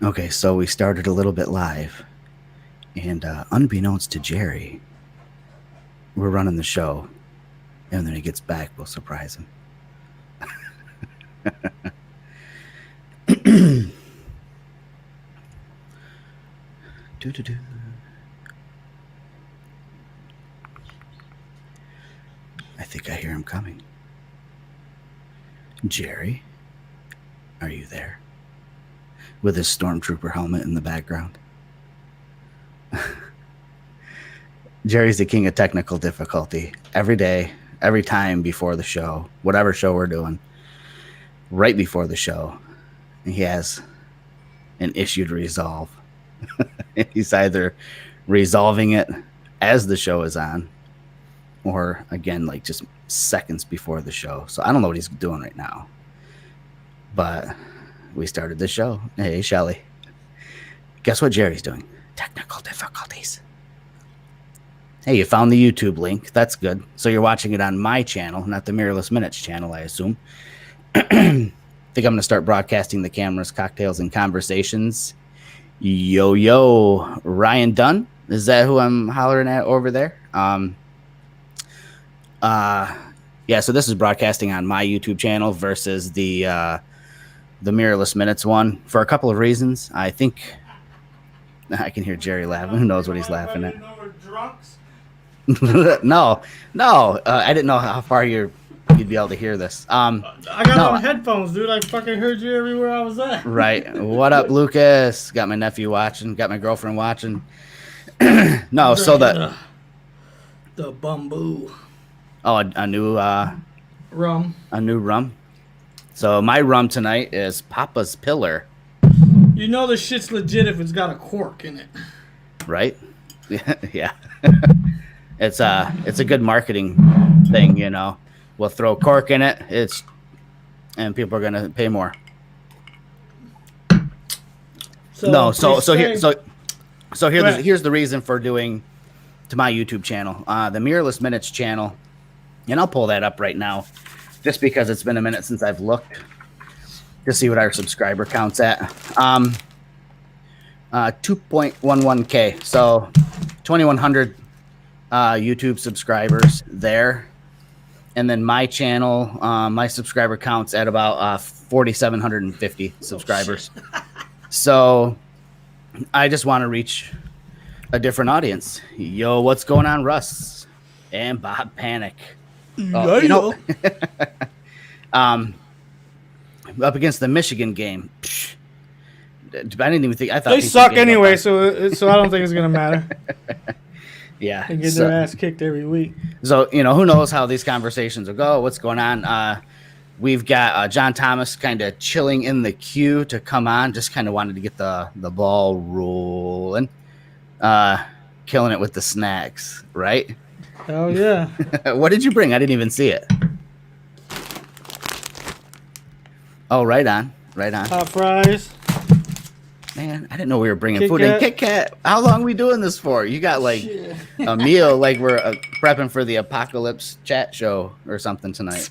Okay, so we started a little bit live, and unbeknownst to Jerry, we're running the show, and then he gets back, we'll surprise him. Doo-doo-doo. I think I hear him coming. Jerry, are you there? With his stormtrooper helmet in the background. Jerry's the king of technical difficulty. Every day, every time before the show, whatever show we're doing, right before the show, he has an issue to resolve. He's either resolving it as the show is on, or again, like just seconds before the show. So I don't know what he's doing right now. But we started the show. Hey, Shelly. Guess what Jerry's doing? Technical difficulties. Hey, you found the YouTube link. That's good. So you're watching it on my channel, not the Mirrorless Minutes channel, I assume. I think I'm going to start broadcasting the cameras, cocktails, and conversations. Yo, Ryan Dunn. Is that who I'm hollering at over there? Yeah, so this is broadcasting on my YouTube channel versus the Mirrorless Minutes one for a couple of reasons. I think I can hear Jerry laughing. Who knows what he's laughing at? No. I didn't know how far you'd be able to hear this. I got on headphones, dude. I fucking heard you everywhere I was at. Right. What up, Lucas? Got my nephew watching. Got my girlfriend watching. No, so the bamboo. Oh, a new rum. A new rum. So my rum tonight is Papa's Pillar. You know the shit's legit if it's got a cork in it. Right? Yeah. It's a good marketing thing, you know. We'll throw cork in it. And people are gonna pay more. So here's the reason for doing to my YouTube channel, the Mirrorless Minutes channel, and I'll pull that up right now, just because it's been a minute since I've looked to see what our subscriber count's at. 2.11K, so 2,100 YouTube subscribers there. And then my channel, my subscriber count's at about 4,750 subscribers. So I just want to reach a different audience. Yo, what's going on, Russ and Bob Panic? You know, up against the Michigan game. I didn't even think. I thought they suck anyway, so I don't think it's gonna matter. Yeah, they get their ass kicked every week. So who knows how these conversations will go? What's going on? We've got John Thomas kind of chilling in the queue to come on. Just kind of wanted to get the ball rolling. Killing it with the snacks, right? Oh yeah. What did you bring? I didn't even see it. Oh, right on. Hot fries. Man, I didn't know we were bringing food in. Kit Kat. How long are we doing this for? You got like a meal, like we're prepping for the Apocalypse chat show or something tonight.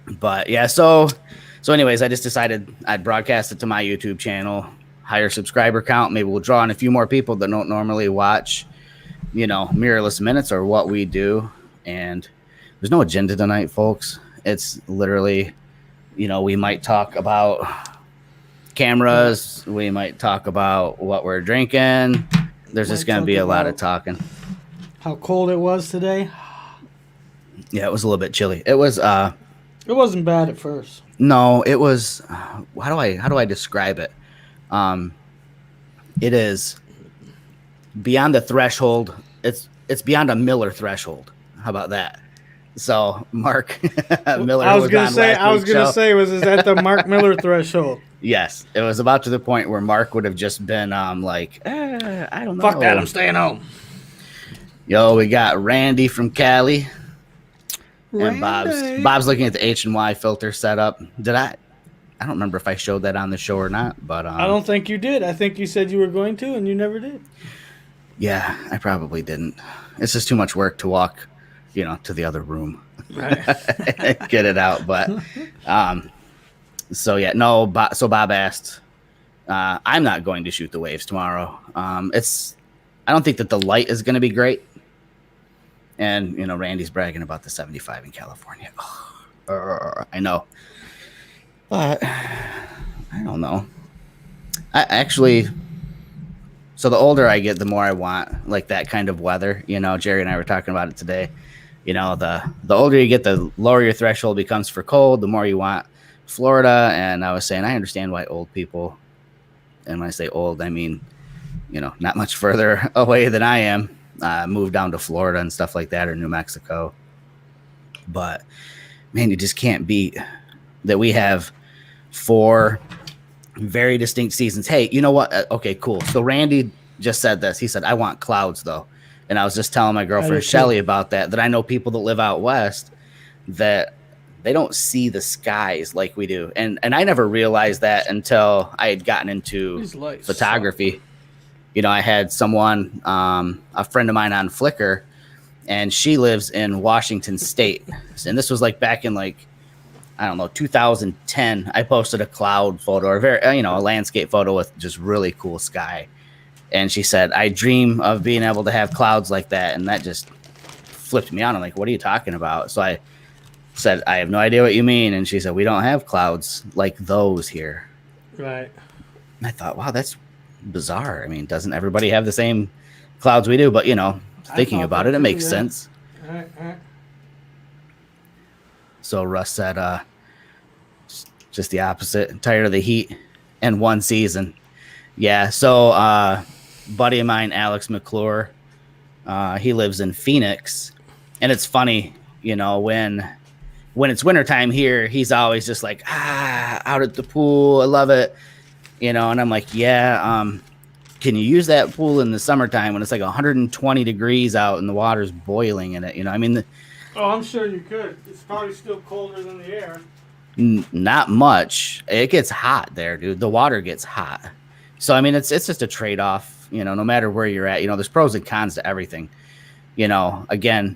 But yeah, so anyways, I just decided I'd broadcast it to my YouTube channel, higher subscriber count. Maybe we'll draw in a few more people that don't normally watch, Mirrorless Minutes or what we do. And there's no agenda tonight, folks. It's literally, we might talk about cameras. We might talk about what we're drinking. There's just going to be a lot of talking. How cold it was today. Yeah, it was a little bit chilly. It was. It wasn't bad at first. No, it was. How do I describe it? It is beyond the threshold. It's beyond a Miller threshold. How about that? So Mark Miller. I was gonna say, is that the Mark Miller threshold? Yes, it was about to the point where Mark would have just been I don't know. Fuck that, I'm staying home. Yo, we got Randy from Cali. And Bob's looking at the H&Y filter setup. I don't remember if I showed that on the show or not, but I don't think you did. I think you said you were going to, and you never did. Yeah, I probably didn't. It's just too much work to walk, to the other room, right? Get it out. But so yeah, no. So Bob asked, I'm not going to shoot the waves tomorrow. I don't think that the light is going to be great. And, Randy's bragging about the 75 in California. I know. But I don't know. So the older I get, the more I want like that kind of weather. Jerry and I were talking about it today. The older you get, the lower your threshold becomes for cold, the more you want Florida. And I was saying, I understand why old people, and when I say old, I mean, not much further away than I am, move down to Florida and stuff like that, or New Mexico. But man, you just can't beat that we have 4 very distinct seasons. Hey, you know what? Okay, cool. So Randy just said this. He said, I want clouds though. And I was just telling my girlfriend Shelly about that I know people that live out west that they don't see the skies like we do. And I never realized that until I had gotten into photography. I had someone, a friend of mine on Flickr, and she lives in Washington State. And this was like back in 2010. I posted a cloud photo, or a landscape photo with just really cool sky. And she said, I dream of being able to have clouds like that. And that just flipped me on. I'm like, what are you talking about? So I said, I have no idea what you mean. And she said, we don't have clouds like those here. Right. And I thought, wow, that's bizarre. I mean, doesn't everybody have the same clouds we do? But, thinking about it, it makes sense. Right. So Russ said, just the opposite. Tired of the heat and one season. Yeah. So, buddy of mine, Alex McClure, he lives in Phoenix, and it's funny, when it's wintertime here, he's always just like, out at the pool. I love it. And I'm like, yeah, can you use that pool in the summertime when it's like 120 degrees out and the water's boiling in it? I'm sure you could. It's probably still colder than the air. Not much. It gets hot there, dude. The water gets hot. So, it's just a trade-off, no matter where you're at. There's pros and cons to everything. Again,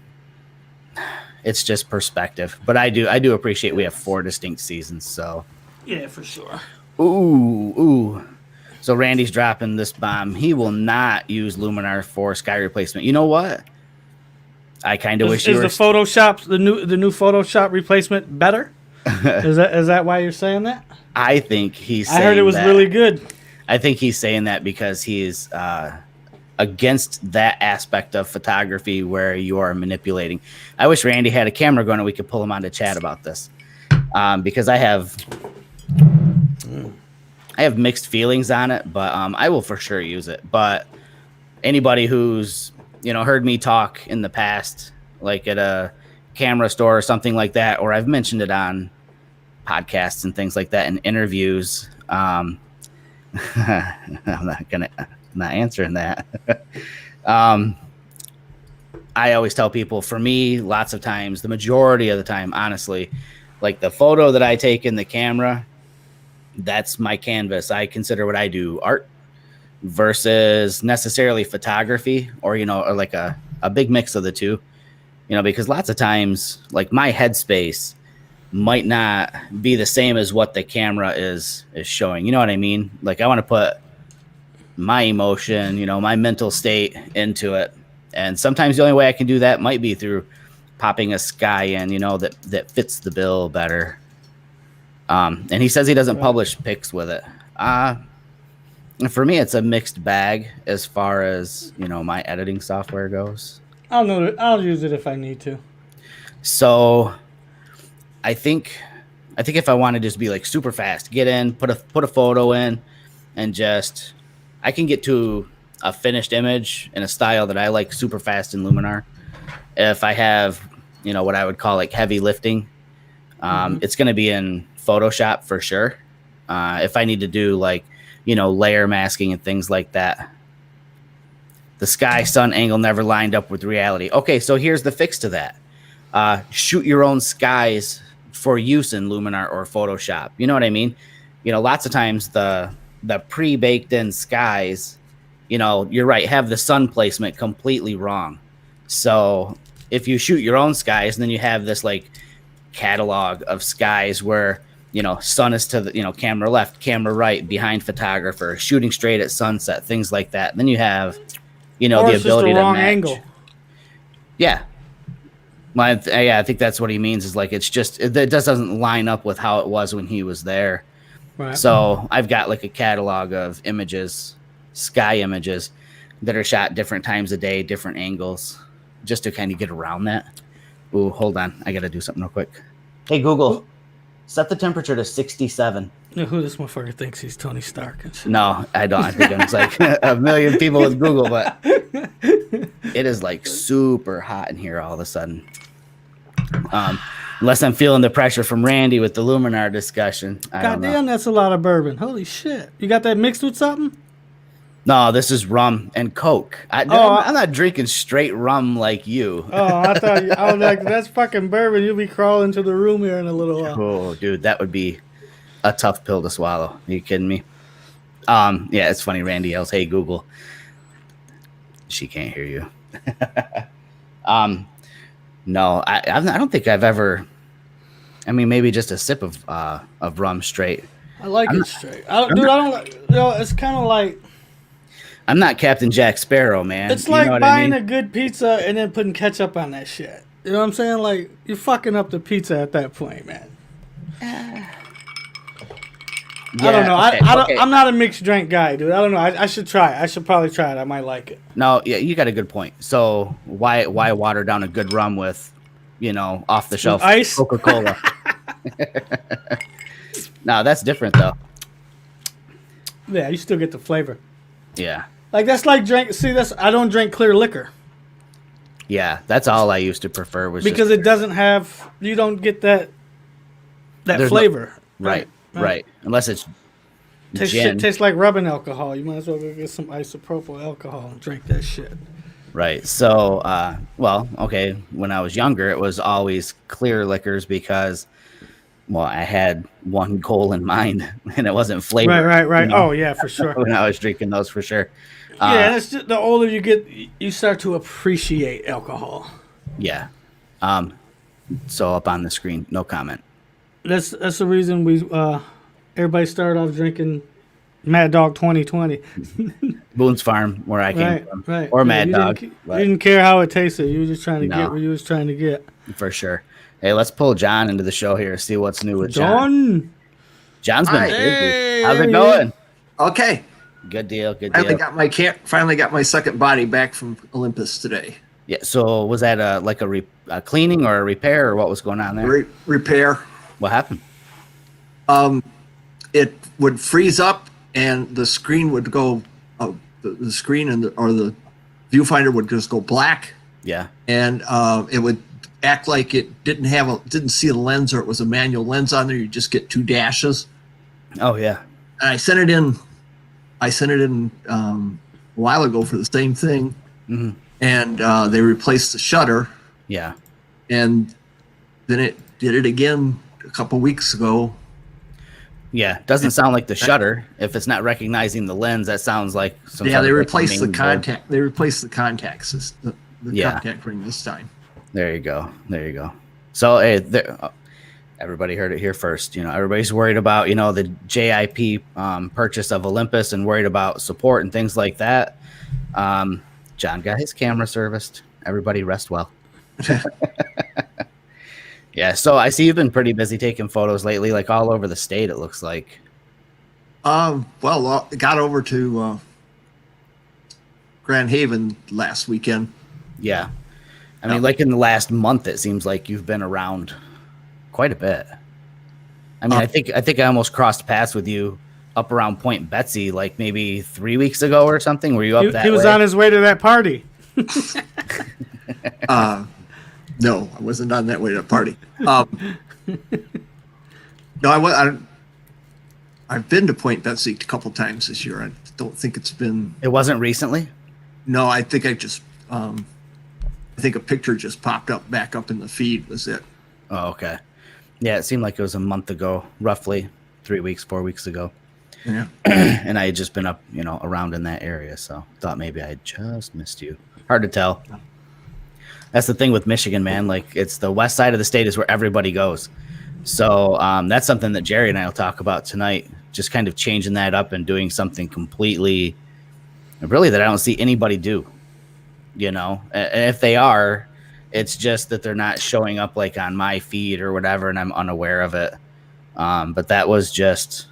it's just perspective. But I do appreciate we have 4 distinct seasons. So, yeah, for sure. Ooh. So Randy's dropping this bomb. He will not use Luminar for sky replacement. You know what? I kind of wish you were... Is the Photoshop, the new Photoshop replacement better? Is that why you're saying that? I think he's saying I heard it was really good. I think he's saying that because he's against that aspect of photography where you are manipulating. I wish Randy had a camera going and we could pull him on to chat about this. Because I have mixed feelings on it, but I will for sure use it. But anybody who's, heard me talk in the past, like at a camera store or something like that, or I've mentioned it on podcasts and things like that in interviews, I'm not answering that. I always tell people, for me, lots of times, the majority of the time, honestly, like the photo that I take in the camera, that's my canvas. I consider what I do art versus necessarily photography, or like a big mix of the two, because lots of times, like, my headspace might not be the same as what the camera is showing. You know what I mean? Like, I want to put my emotion, my mental state into it. And sometimes the only way I can do that might be through popping a sky in, that fits the bill better. And he says he doesn't publish pics with it. For me, it's a mixed bag as far as, my editing software goes. I'll use it if I need to. So I think if I want to just be like super fast, get in, put a photo in, and just, I can get to a finished image in a style that I like super fast in Luminar. If I have, what I would call like heavy lifting, it's going to be in Photoshop for sure. If I need to do like, layer masking and things like that. The sky sun angle never lined up with reality. Okay, so here's the fix to that. Shoot your own skies for use in Luminar or Photoshop. You know what I mean? Lots of times the pre-baked in skies, you're right, have the sun placement completely wrong. So if you shoot your own skies, and then you have this like catalog of skies where, sun is to the, camera left, camera right, behind photographer, shooting straight at sunset, things like that. Then you have, Or the it's just ability the to wrong match. angle. Yeah. I think that's what he means is like, it just doesn't line up with how it was when he was there. Right. So I've got like a catalog of images, sky images that are shot different times a day, different angles, just to kind of get around that. Ooh, hold on. I got to do something real quick. Hey, Google, set the temperature to 67. You know who this motherfucker thinks he's Tony Stark and shit. No, I don't. I think I'm just like a million people with Google, but it is like super hot in here all of a sudden. Unless I'm feeling the pressure from Randy with the Luminar discussion. I don't know. Goddamn, that's a lot of bourbon. Holy shit. You got that mixed with something? No, this is rum and Coke. I'm not drinking straight rum like you. Oh, I was like, that's fucking bourbon. You'll be crawling to the room here in a little while. Oh, dude, that would be a tough pill to swallow. Are you kidding me? Yeah, it's funny. Randy yells, "Hey, Google." She can't hear you. No, I don't think I've ever. I mean, maybe just a sip of rum straight. I like it straight. I don't like. It's kind of like. I'm not Captain Jack Sparrow, man. It's like what buying I mean? a good pizza and then putting ketchup on that shit. You know what I'm saying? Like, you're fucking up the pizza at that point, man. I don't know. Okay. I'm not a mixed drink guy, dude. I don't know. I should try it. I should probably try it. I might like it. No, yeah, you got a good point. So why water down a good rum with, off the shelf ice? Coca-Cola? No, that's different though. Yeah, you still get the flavor. Yeah. Like that's like drink. See, I don't drink clear liquor Yeah, that's all I used to prefer was because just, it doesn't have. You don't get that There's flavor. right. Unless it's gin. Tastes like rubbing alcohol. You might as well go get some isopropyl alcohol and drink that shit. Right. So, okay. When I was younger, it was always clear liquors because, I had one goal in mind, and it wasn't flavor. Right. Oh yeah, for sure. When I was drinking those, for sure. Yeah, that's just, the older you get, you start to appreciate alcohol. Yeah. So up on the screen, no comment. That's the reason everybody started off drinking Mad Dog 2020. Boone's Farm, where I came from, Right. or Yeah, Mad you Dog, didn't care how it tasted. You were just trying to get what you was trying to get. for sure. Hey, let's pull John into the show here. See what's new with John. John. John's been Hi. busy. Hey, How's there it he going? Okay. Good deal. Finally got my second body back from Olympus today. Yeah. So was that a cleaning or a repair or what was going on there? Repair. What happened? It would freeze up and the screen would go. The screen or the viewfinder would just go black, Yeah. and it would act like it didn't see a lens, or it was a manual lens on there. You just get two dashes. Oh yeah. And I sent it in a while ago for the same thing, and they replaced the shutter, Yeah. and then it did it again a couple weeks ago. Yeah. Doesn't sound like the shutter. If it's not recognizing the lens, that sounds like some. Yeah, sort they of replaced the main board. contact. They replaced the contacts. The Yeah. contact ring this time. There you go. So, hey, everybody heard it here first. Everybody's worried about, the JIP purchase of Olympus and worried about support and things like that. John got his camera serviced. Everybody rest well. Yeah. So I see you've been pretty busy taking photos lately, like all over the state, it looks like. Well, I got over to Grand Haven last weekend. Yeah. I mean, like in the last month, it seems like you've been around quite a bit. I mean, I think I almost crossed paths with you up around Point Betsy, like maybe 3 weeks ago or something. Were you up that He was way? on his way to that party. No, I wasn't on that way to the party. No, I've been to Point Betsy a couple times this year. I don't think it's been. It wasn't recently? No, I think I think a picture just popped up back up in the feed. Was it? Oh, okay. Yeah, it seemed like it was a month ago, roughly 3 weeks, 4 weeks ago. Yeah. And I had just been up, around in that area. So thought maybe I just missed you. Hard to tell. That's the thing with Michigan, man. Like, it's the west side of the state is where everybody goes. So that's something that Jerry and I will talk about tonight. Just kind of changing that up and doing something completely, really, that I don't see anybody do. You know, and if they are, it's just that they're not showing up like on my feed or whatever, and I'm unaware of it. But that was just,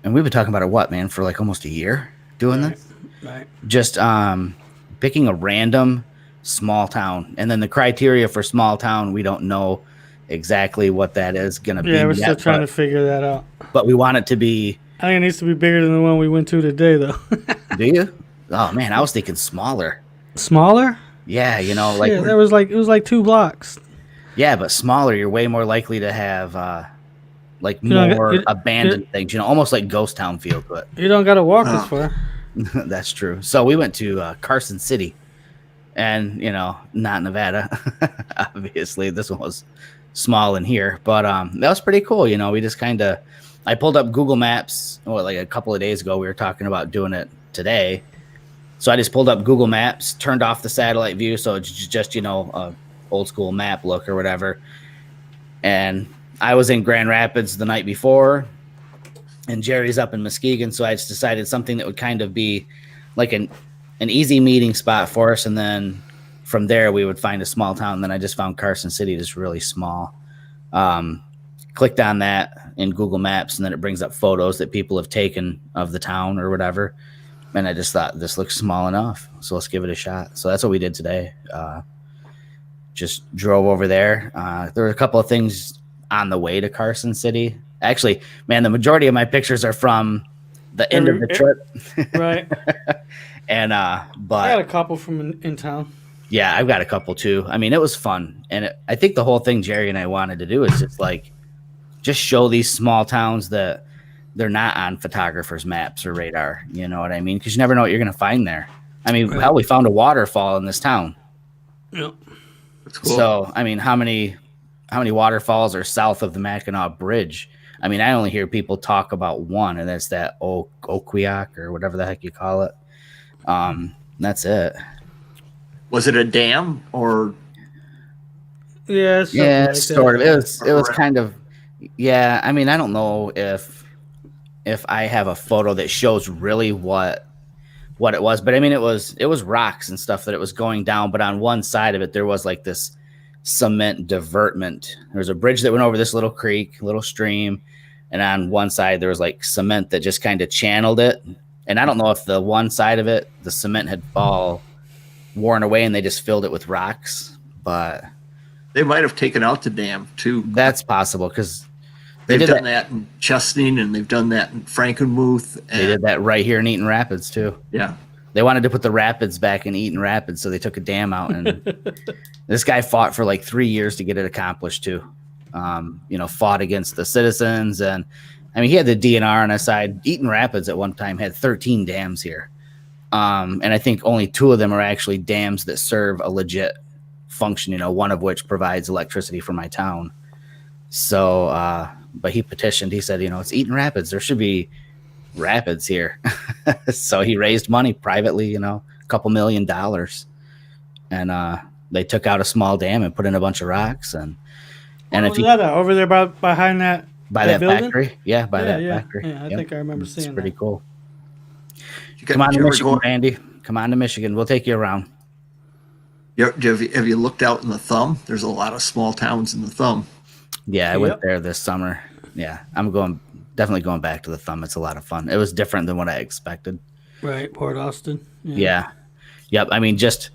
and we've been talking about it, what, man, for like almost a year doing this. Right. Just picking a random small town, and then the criteria for small town, we don't know exactly what that is going to be. Yeah, we're still trying to figure that out. But we want it to be. I think it needs to be bigger than the one we went to today, though. Do you? Oh man, I was thinking smaller. Smaller? Yeah, you know, like it was like 2 blocks. Yeah, but smaller, you're way more likely to have like more abandoned things. You know, almost like ghost town feel to it. You don't got to walk as far. That's true. So we went to Carson City, and you know, not Nevada. Obviously, this one was small in here, but that was pretty cool. You know, we just kind of, I pulled up Google Maps. Like a couple of days ago, we were talking about doing it today. So I just pulled up Google Maps, turned off the satellite view, so it's just, you know, a old school map look or whatever. And I was in Grand Rapids the night before, and Jerry's up in Muskegon, so I just decided something that would kind of be like an easy meeting spot for us, and then from there we would find a small town. And then I just found Carson City, just really small. Clicked on that in Google Maps, and then it brings up photos that people have taken of the town or whatever. And I just thought, this looks small enough, so let's give it a shot. So that's what we did today. Just drove over there. There were a couple of things on the way to Carson City. Actually, man, the majority of my pictures are from the end of the trip. Right. And but I got a couple from in town. Yeah, I've got a couple too. I mean, it was fun. And I think the whole thing Jerry and I wanted to do is just show these small towns that they're not on photographers' maps or radar. You know what I mean? Because you never know what you're going to find there. I mean, hell, we found a waterfall in this town. Yep. That's cool. So, I mean, how many waterfalls are south of the Mackinac Bridge? I mean, I only hear people talk about one, and that's that Oquioc or whatever the heck you call it. That's it. Was it a dam or? Yeah, like sort of. It was kind of. Yeah, I mean, I don't know if I have a photo that shows really what it was, but I mean, it was rocks and stuff that it was going down. But on one side of it, there was like this cement divertment. There was a bridge that went over this little creek, little stream, and on one side there was like cement that just kind of channeled it. And I don't know if the one side of it, the cement had worn away, and they just filled it with rocks. But they might have taken out the dam too. That's possible, because they've done that in Chesney, and they've done that in Frankenmuth. They did that right here in Eaton Rapids too. Yeah. They wanted to put the rapids back in Eaton Rapids, so they took a dam out, and this guy fought for like 3 years to get it accomplished too. You know, fought against the citizens, and I mean, he had the DNR on his side. Eaton Rapids at one time had 13 dams here, and I think only 2 of them are actually dams that serve a legit function. You know, one of which provides electricity for my town. So, but he petitioned. He said, you know, it's Eaton Rapids. There should be rapids here. So he raised money privately, you know, a couple $1 million, and they took out a small dam and put in a bunch of rocks. And if you over there behind that building? factory, factory. Yeah, I think I remember seeing that. It's pretty cool. Come on to Michigan, Randy. Come on to Michigan. We'll take you around. Have you looked out in the Thumb? There's a lot of small towns in the Thumb. Yeah, I went there this summer. Yeah, I'm definitely going back to the Thumb. It's a lot of fun. It was different than what I expected. Right, Port Austin. Yeah. Yep. I mean, just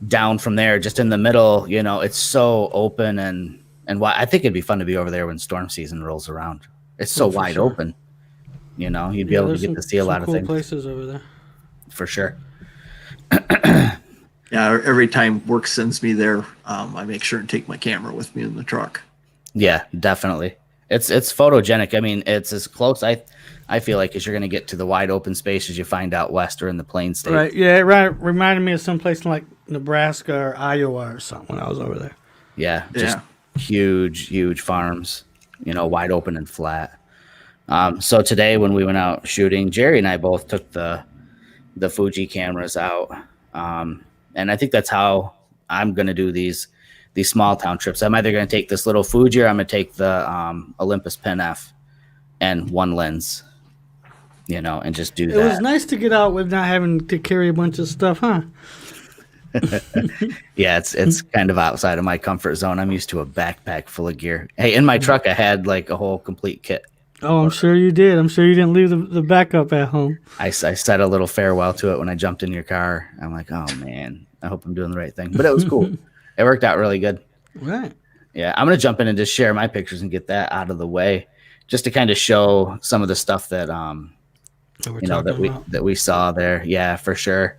down from there, just in the middle, you know, it's so open, and I think it'd be fun to be over there when storm season rolls around. It's so wide open. You know, you'd be able to get to see a lot of things. Places over there. For sure. Yeah, every time work sends me there, I make sure and take my camera with me in the truck. Yeah, definitely. It's photogenic. I mean, it's as close I feel like as you're going to get to the wide open spaces you find out west or in the plain states. Right. Yeah, it reminded me of some place like Nebraska or Iowa or something when I was over there. Yeah, just huge farms, you know, wide open and flat. So today when we went out shooting, Jerry and I both took the Fuji cameras out. And I think that's how I'm going to do these these small town trips. I'm either going to take this little Fuji or I'm going to take the Olympus Pen F and one lens, and just do that. It was nice to get out with not having to carry a bunch of stuff, huh? Yeah, it's kind of outside of my comfort zone. I'm used to a backpack full of gear. Hey, in my truck, I had like a whole complete kit. Oh, I'm sure you did. I'm sure you didn't leave the backup at home. I said a little farewell to it when I jumped in your car. I'm like, oh man, I hope I'm doing the right thing. But it was cool. It worked out really good. Right. Yeah, I'm gonna jump in and just share my pictures and get that out of the way, just to kind of show some of the stuff that that we saw there. Yeah, for sure.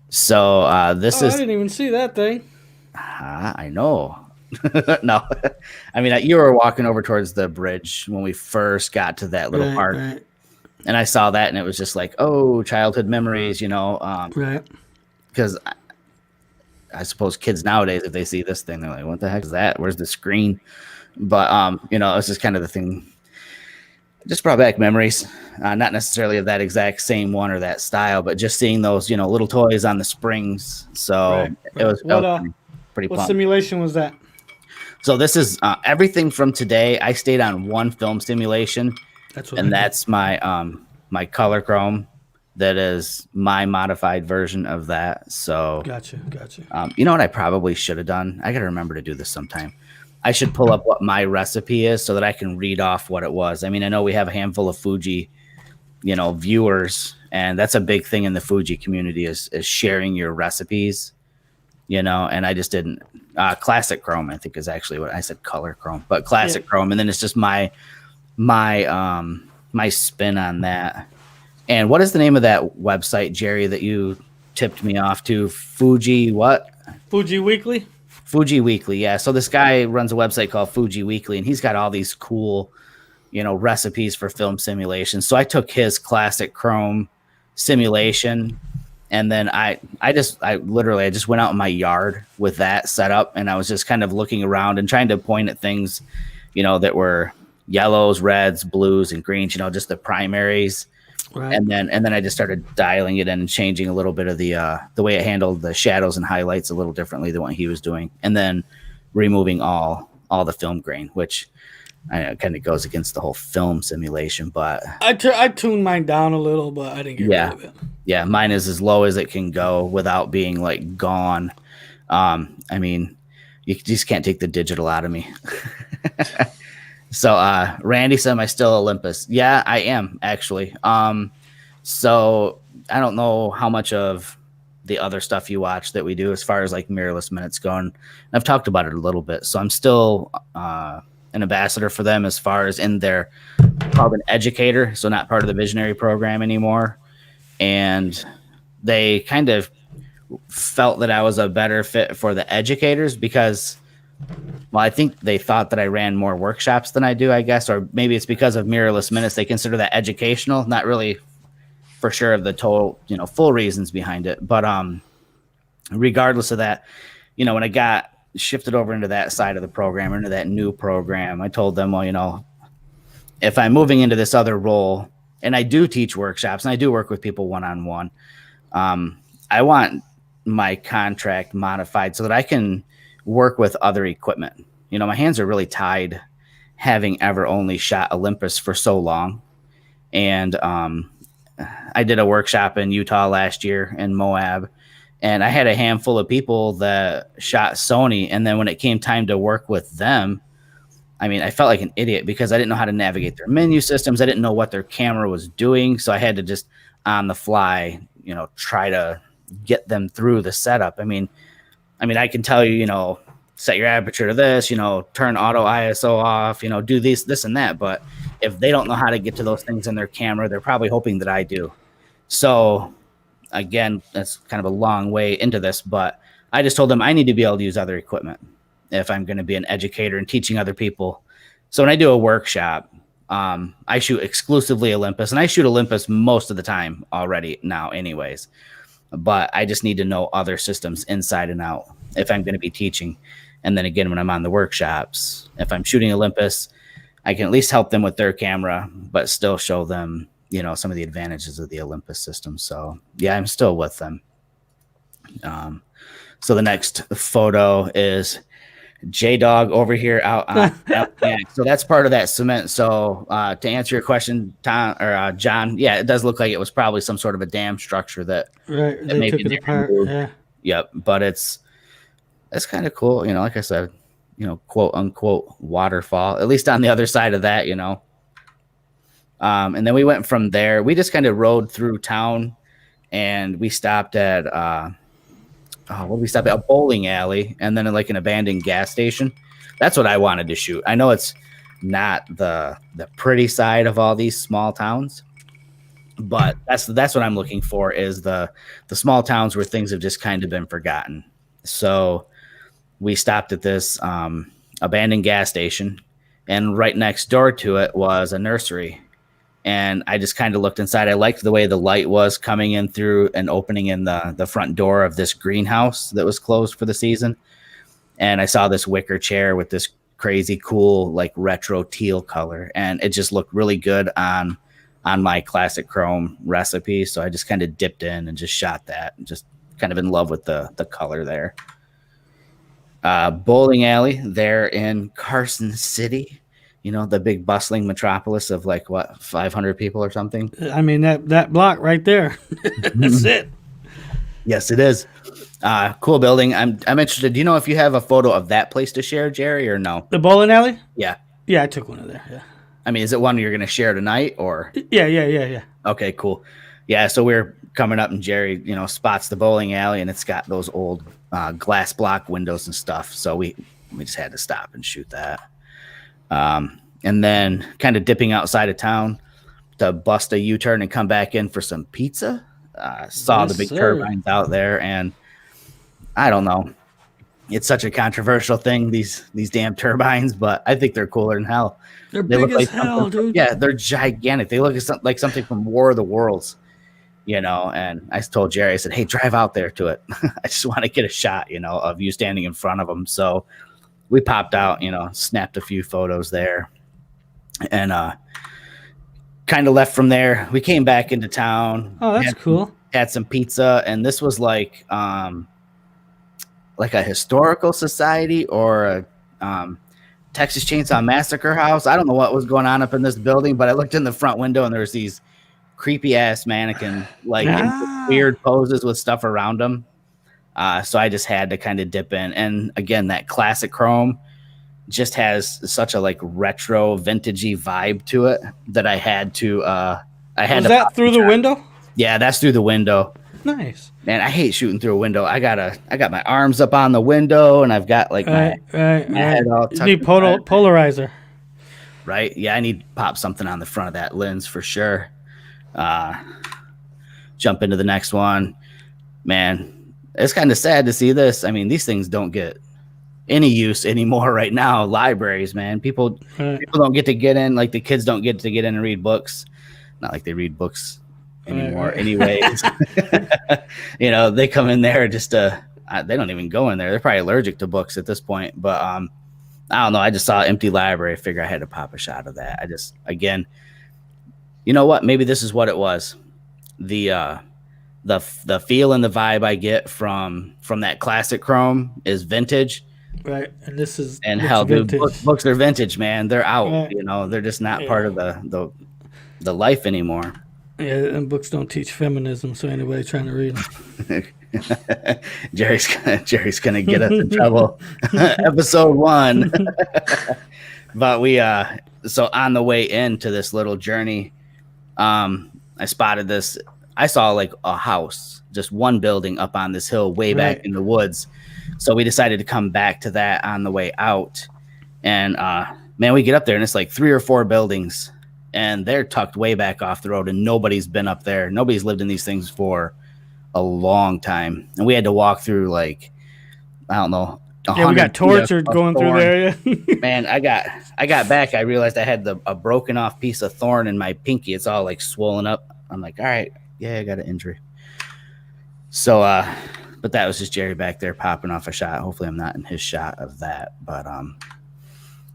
So this is. I didn't even see that thing. I know. No, I mean, you were walking over towards the bridge when we first got to that little park, right. and I saw that, and it was just like, oh, childhood memories, Right. Because I suppose kids nowadays, if they see this thing, they're like, what the heck is that? Where's the screen? But it's just kind of the thing. Just brought back memories, not necessarily of that exact same one or that style, but just seeing those, little toys on the springs. So it was pretty What fun. simulation was that? So this is everything from today. I stayed on one film simulation, that's my my color chrome. That is my modified version of that. So Gotcha. you know what I probably should have done? I got to remember to do this sometime. I should pull up what my recipe is so that I can read off what it was. I mean, I know we have a handful of Fuji, viewers, and that's a big thing in the Fuji community is sharing your recipes, and I just didn't. Classic Chrome, I think, is actually what I said. Color Chrome, but Classic Chrome, and then it's just my spin on that. And what is the name of that website, Jerry, that you tipped me off to? Fuji what? Fuji Weekly. Fuji Weekly, yeah. So this guy runs a website called Fuji Weekly, and he's got all these cool, recipes for film simulation. So I took his Classic Chrome simulation, and then I just went out in my yard with that set up, and I was just kind of looking around and trying to point at things, that were yellows, reds, blues, and greens. Just the primaries. Right. And then I just started dialing it in and changing a little bit of the way it handled the shadows and highlights a little differently than what he was doing, and then removing all the film grain, which I know kind of goes against the whole film simulation. But I tuned mine down a little, but I didn't get rid of it. Yeah, mine is as low as it can go without being like gone. I mean, you just can't take the digital out of me. So Randy said, am I still Olympus? Yeah, I am actually. So I don't know how much of the other stuff you watch that we do as far as like mirrorless minutes go. And I've talked about it a little bit. So I'm still an ambassador for them as far as in their called an educator. So not part of the visionary program anymore. And they kind of felt that I was a better fit for the educators because I think they thought that I ran more workshops than I do, I guess, or maybe it's because of mirrorless minutes. They consider that educational, not really for sure of the total, full reasons behind it. But regardless of that, when I got shifted over into that side of the program, or into that new program, I told them, well, if I'm moving into this other role, and I do teach workshops and I do work with people one-on-one, I want my contract modified so that I can work with other equipment. My hands are really tied having ever only shot Olympus for so long. And I did a workshop in Utah last year in Moab, and I had a handful of people that shot Sony. And then when it came time to work with them, I mean, I felt like an idiot because I didn't know how to navigate their menu systems. I didn't know what their camera was doing. So I had to just on the fly, try to get them through the setup. I mean, I can tell you, set your aperture to this, turn auto ISO off, do this and that. But if they don't know how to get to those things in their camera, they're probably hoping that I do. So again, that's kind of a long way into this, but I just told them I need to be able to use other equipment if I'm going to be an educator and teaching other people. So when I do a workshop, I shoot exclusively Olympus, and I shoot Olympus most of the time already now anyways. But I just need to know other systems inside and out if I'm going to be teaching. And then again, when I'm on the workshops, if I'm shooting Olympus, I can at least help them with their camera, but still show them, some of the advantages of the Olympus system. So yeah, I'm still with them. So the next photo is J Dog over here out on Alpaniac. So that's part of that cement. So to answer your question, Tom or John, yeah, it does look like it was probably some sort of a dam structure that Right. They took it apart. removed. Yeah. Yep, but it's kind of cool. Like I said, quote unquote waterfall. At least on the other side of that, And then we went from there. We just kind of rode through town, and we stopped at what did we stop at? A bowling alley, and then like an abandoned gas station. That's what I wanted to shoot. I know it's not the pretty side of all these small towns, but that's what I'm looking for is the small towns where things have just kind of been forgotten. So we stopped at this abandoned gas station, and right next door to it was a nursery. And I just kind of looked inside. I liked the way the light was coming in through and opening in the front door of this greenhouse that was closed for the season. And I saw this wicker chair with this crazy cool, like retro teal color. And it just looked really good on my classic chrome recipe. So I just kind of dipped in and just shot that, and just kind of in love with the color there. Bowling alley there in Carson City. The big bustling metropolis of 500 people or something. I mean, that block right there. That's it. Yes, it is. Cool building. I'm interested. Do you know if you have a photo of that place to share, Jerry, or no? The bowling alley? Yeah. Yeah, I took one of there. Yeah. I mean, is it one you're going to share tonight or? Yeah. Okay, cool. Yeah, so we're coming up and Jerry, spots the bowling alley, and it's got those old glass block windows and stuff. So we just had to stop and shoot that. And then kind of dipping outside of town to bust a U-turn and come back in for some pizza. Saw the big turbines out there, and I don't know. It's such a controversial thing, these damn turbines, but I think they're cooler than hell. They're big as hell, dude. Yeah, they're gigantic. They look like something from War of the Worlds, And I told Jerry, I said, hey, drive out there to it. I just want to get a shot, of you standing in front of them. So we popped out, snapped a few photos there. And kind of left from there. We came back into town. Oh, that's cool. Had some pizza, and this was like a historical society or a Texas Chainsaw Massacre house. I don't know what was going on up in this building, but I looked in the front window and there was these creepy ass mannequin in weird poses with stuff around them. So I just had to kind of dip in, and again, that classic chrome just has such a retro vintagey vibe to it that I had to Was that through the window? Yeah, that's through the window. Nice. Man, I hate shooting through a window. I got my arms up on the window, and I've got my head all tucked. You need polarizer. Right? Yeah, I need to pop something on the front of that lens for sure. Jump into the next one. Man, it's kind of sad to see this. I mean, these things don't get any use anymore right now. Libraries, man. People don't get to get in. Like the kids don't get to get in and read books. Not like they read books anymore. Anyways, they come in there just to. They don't even go in there. They're probably allergic to books at this point. But I don't know. I just saw an empty library. I figured I had to pop a shot of that. Again, you know what? Maybe this is what it was. The feel and the vibe I get from that classic chrome is vintage. Right, and this is hell, dude, books are vintage, man. They're out. Right. They're just not part of the life anymore. Yeah, and books don't teach feminism, so anybody trying to read them. Jerry's gonna get us in trouble. Episode 1. But we so on the way into this little journey, I spotted this. I saw a house, just one building up on this hill way back in the woods. So we decided to come back to that on the way out. And man, we get up there and it's 3 or 4 buildings, and they're tucked way back off the road, and nobody's been up there. Nobody's lived in these things for a long time. And we had to walk through I don't know. Yeah, we got tortured going through there. Yeah. Man, I got back. I realized I had a broken off piece of thorn in my pinky. It's all swollen up. I'm like, all right, yeah, I got an injury. So, but that was just Jerry back there popping off a shot. Hopefully I'm not in his shot of that. But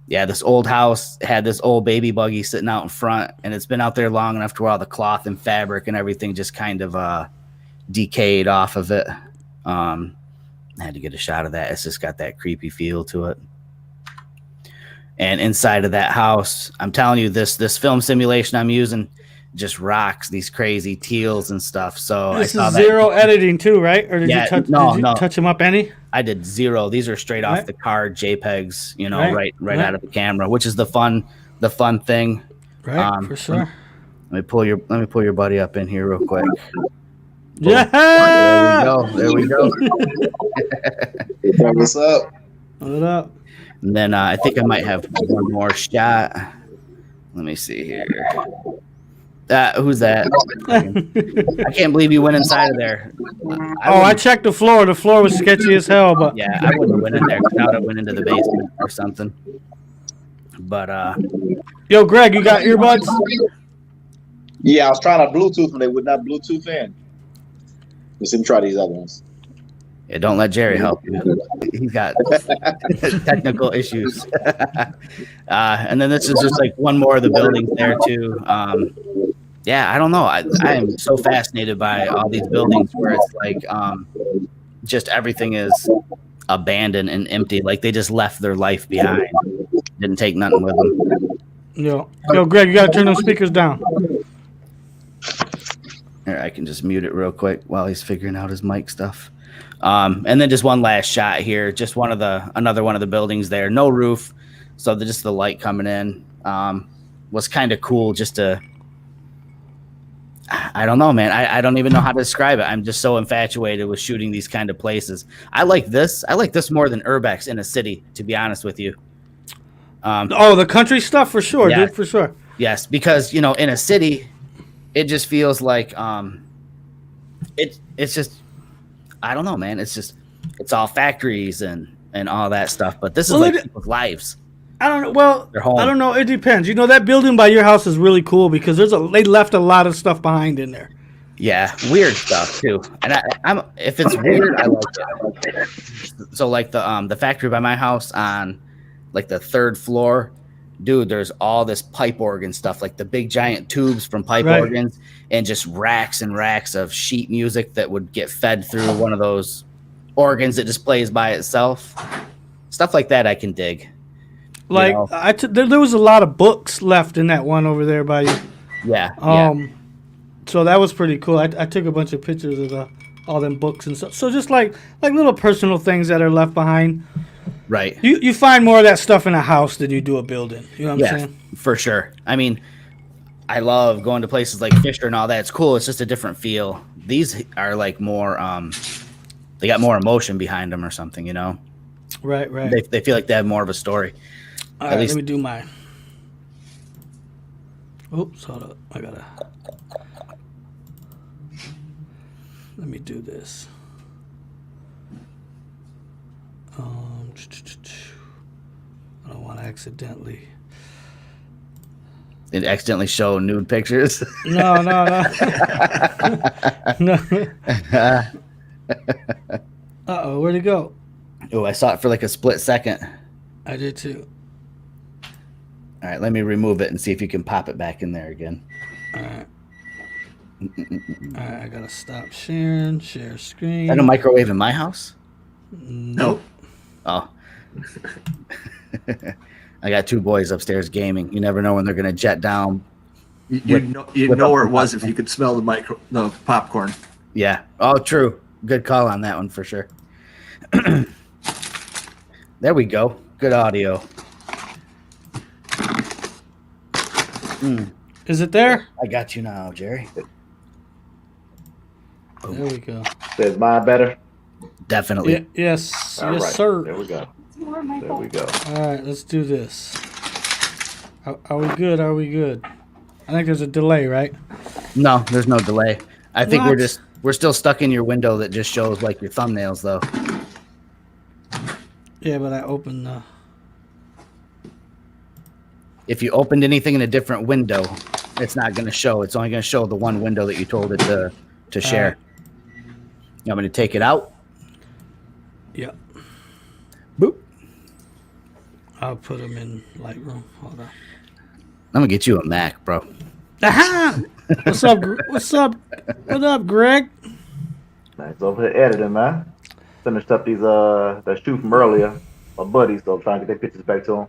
yeah, this old house had this old baby buggy sitting out in front, and it's been out there long enough to where all the cloth and fabric and everything just kind of decayed off of it. I had to get a shot of that. It's just got that creepy feel to it. And inside of that house, I'm telling you, this film simulation I'm using just rocks, these crazy teals and stuff. So This I saw is that. zero editing too, right? Or did Yeah, you touch? no, did you no. touch them up any? I did zero. These are straight off Right. the card JPEGs, you know, Right, right right. out of the camera, which is the fun thing. Right, for sure. Let me pull your buddy up in here real quick. Yeah. There we go. What's up? What up? And then I think I might have one more shot. Let me see here. Who's that? I can't believe you went inside of there. I checked the floor. The floor was sketchy as hell, but Yeah, I wouldn't have went in there. I would have went into the basement or something. But yo, Greg, you got earbuds? Yeah, I was trying to Bluetooth and they would not Bluetooth in. Let's see me try these other ones. yeah, don't let Jerry help you. He's got technical issues. And then this is just like one more of the buildings there too. Yeah, I don't know. I am so fascinated by all these buildings where it's like just everything is abandoned and empty. Like they just left their life behind. Didn't take nothing with them. Yo, Greg, you gotta turn those speakers down. Here, I can just mute it real quick while he's figuring out his mic stuff. And then just one last shot here. Just another one of the buildings there. No roof, so just the light coming in was kind of cool. Just to, I don't know, man. I don't even know how to describe it. I'm just so infatuated with shooting these kind of places. I like this more than Urbex in a city, to be honest with you. The country stuff for sure, Yeah. dude, for sure. Yes, because in a city, it just feels like it's just, I don't know, man. It's all factories and all that stuff. But this is like people's lives. I don't know. Well, They're home. I don't know. It depends. That building by your house is really cool because they left a lot of stuff behind in there. Yeah, weird stuff too. And I'm if it's weird, I like it. So like the factory by my house on like the third floor, dude, there's all this pipe organ stuff, like the big giant tubes from pipe Right. organs, and just racks and racks of sheet music that would get fed through one of those organs that just plays by itself. Stuff like that I can dig. Like there was a lot of books left in that one over there by you. Yeah. So that was pretty cool. I took a bunch of pictures of all them books and stuff. So just like little personal things that are left behind. Right. You find more of that stuff in a house than you do a building. You know what I'm saying? For sure. I mean, I love going to places like Fisher and all that. It's cool. It's just a different feel. These are like more, they got more emotion behind them or something, Right. They feel like they have more of a story. All At right, least- let me do mine. Oops, hold up. Let me do this. I don't want to accidentally. It accidentally show nude pictures. No. No. Uh-oh, where'd it go? Oh, I saw it for like a split second. I did too. All right, let me remove it and see if you can pop it back in there again. All right, I gotta stop sharing. Share screen. Is that a microwave in my house? Nope. Oh. I got two boys upstairs gaming. You never know when they're going to jet down. You'd know where it was if you could smell the popcorn. Yeah. Oh, true. Good call on that one for sure. There we go. Good audio. Is it there? I got you now, Jerry. There we go. Is mine better? Definitely. Yes, All right. sir. There we go. There we go. All right, let's do this. Are we good? I think there's a delay, right? No, there's no delay. I think What? we're still stuck in your window that just shows like your thumbnails though. Yeah, but I opened the. If you opened anything in a different window, it's not going to show. It's only going to show the one window that you told it to share. You want me to take it out? Yeah, Boop. I'll put them in Lightroom. Hold on. I'm going to get you a Mac, bro. Aha! What's up? What up, Greg? Nice over here editing, man. Finished up these that shoot from earlier. My buddy, so I'm trying to get their pictures back to him.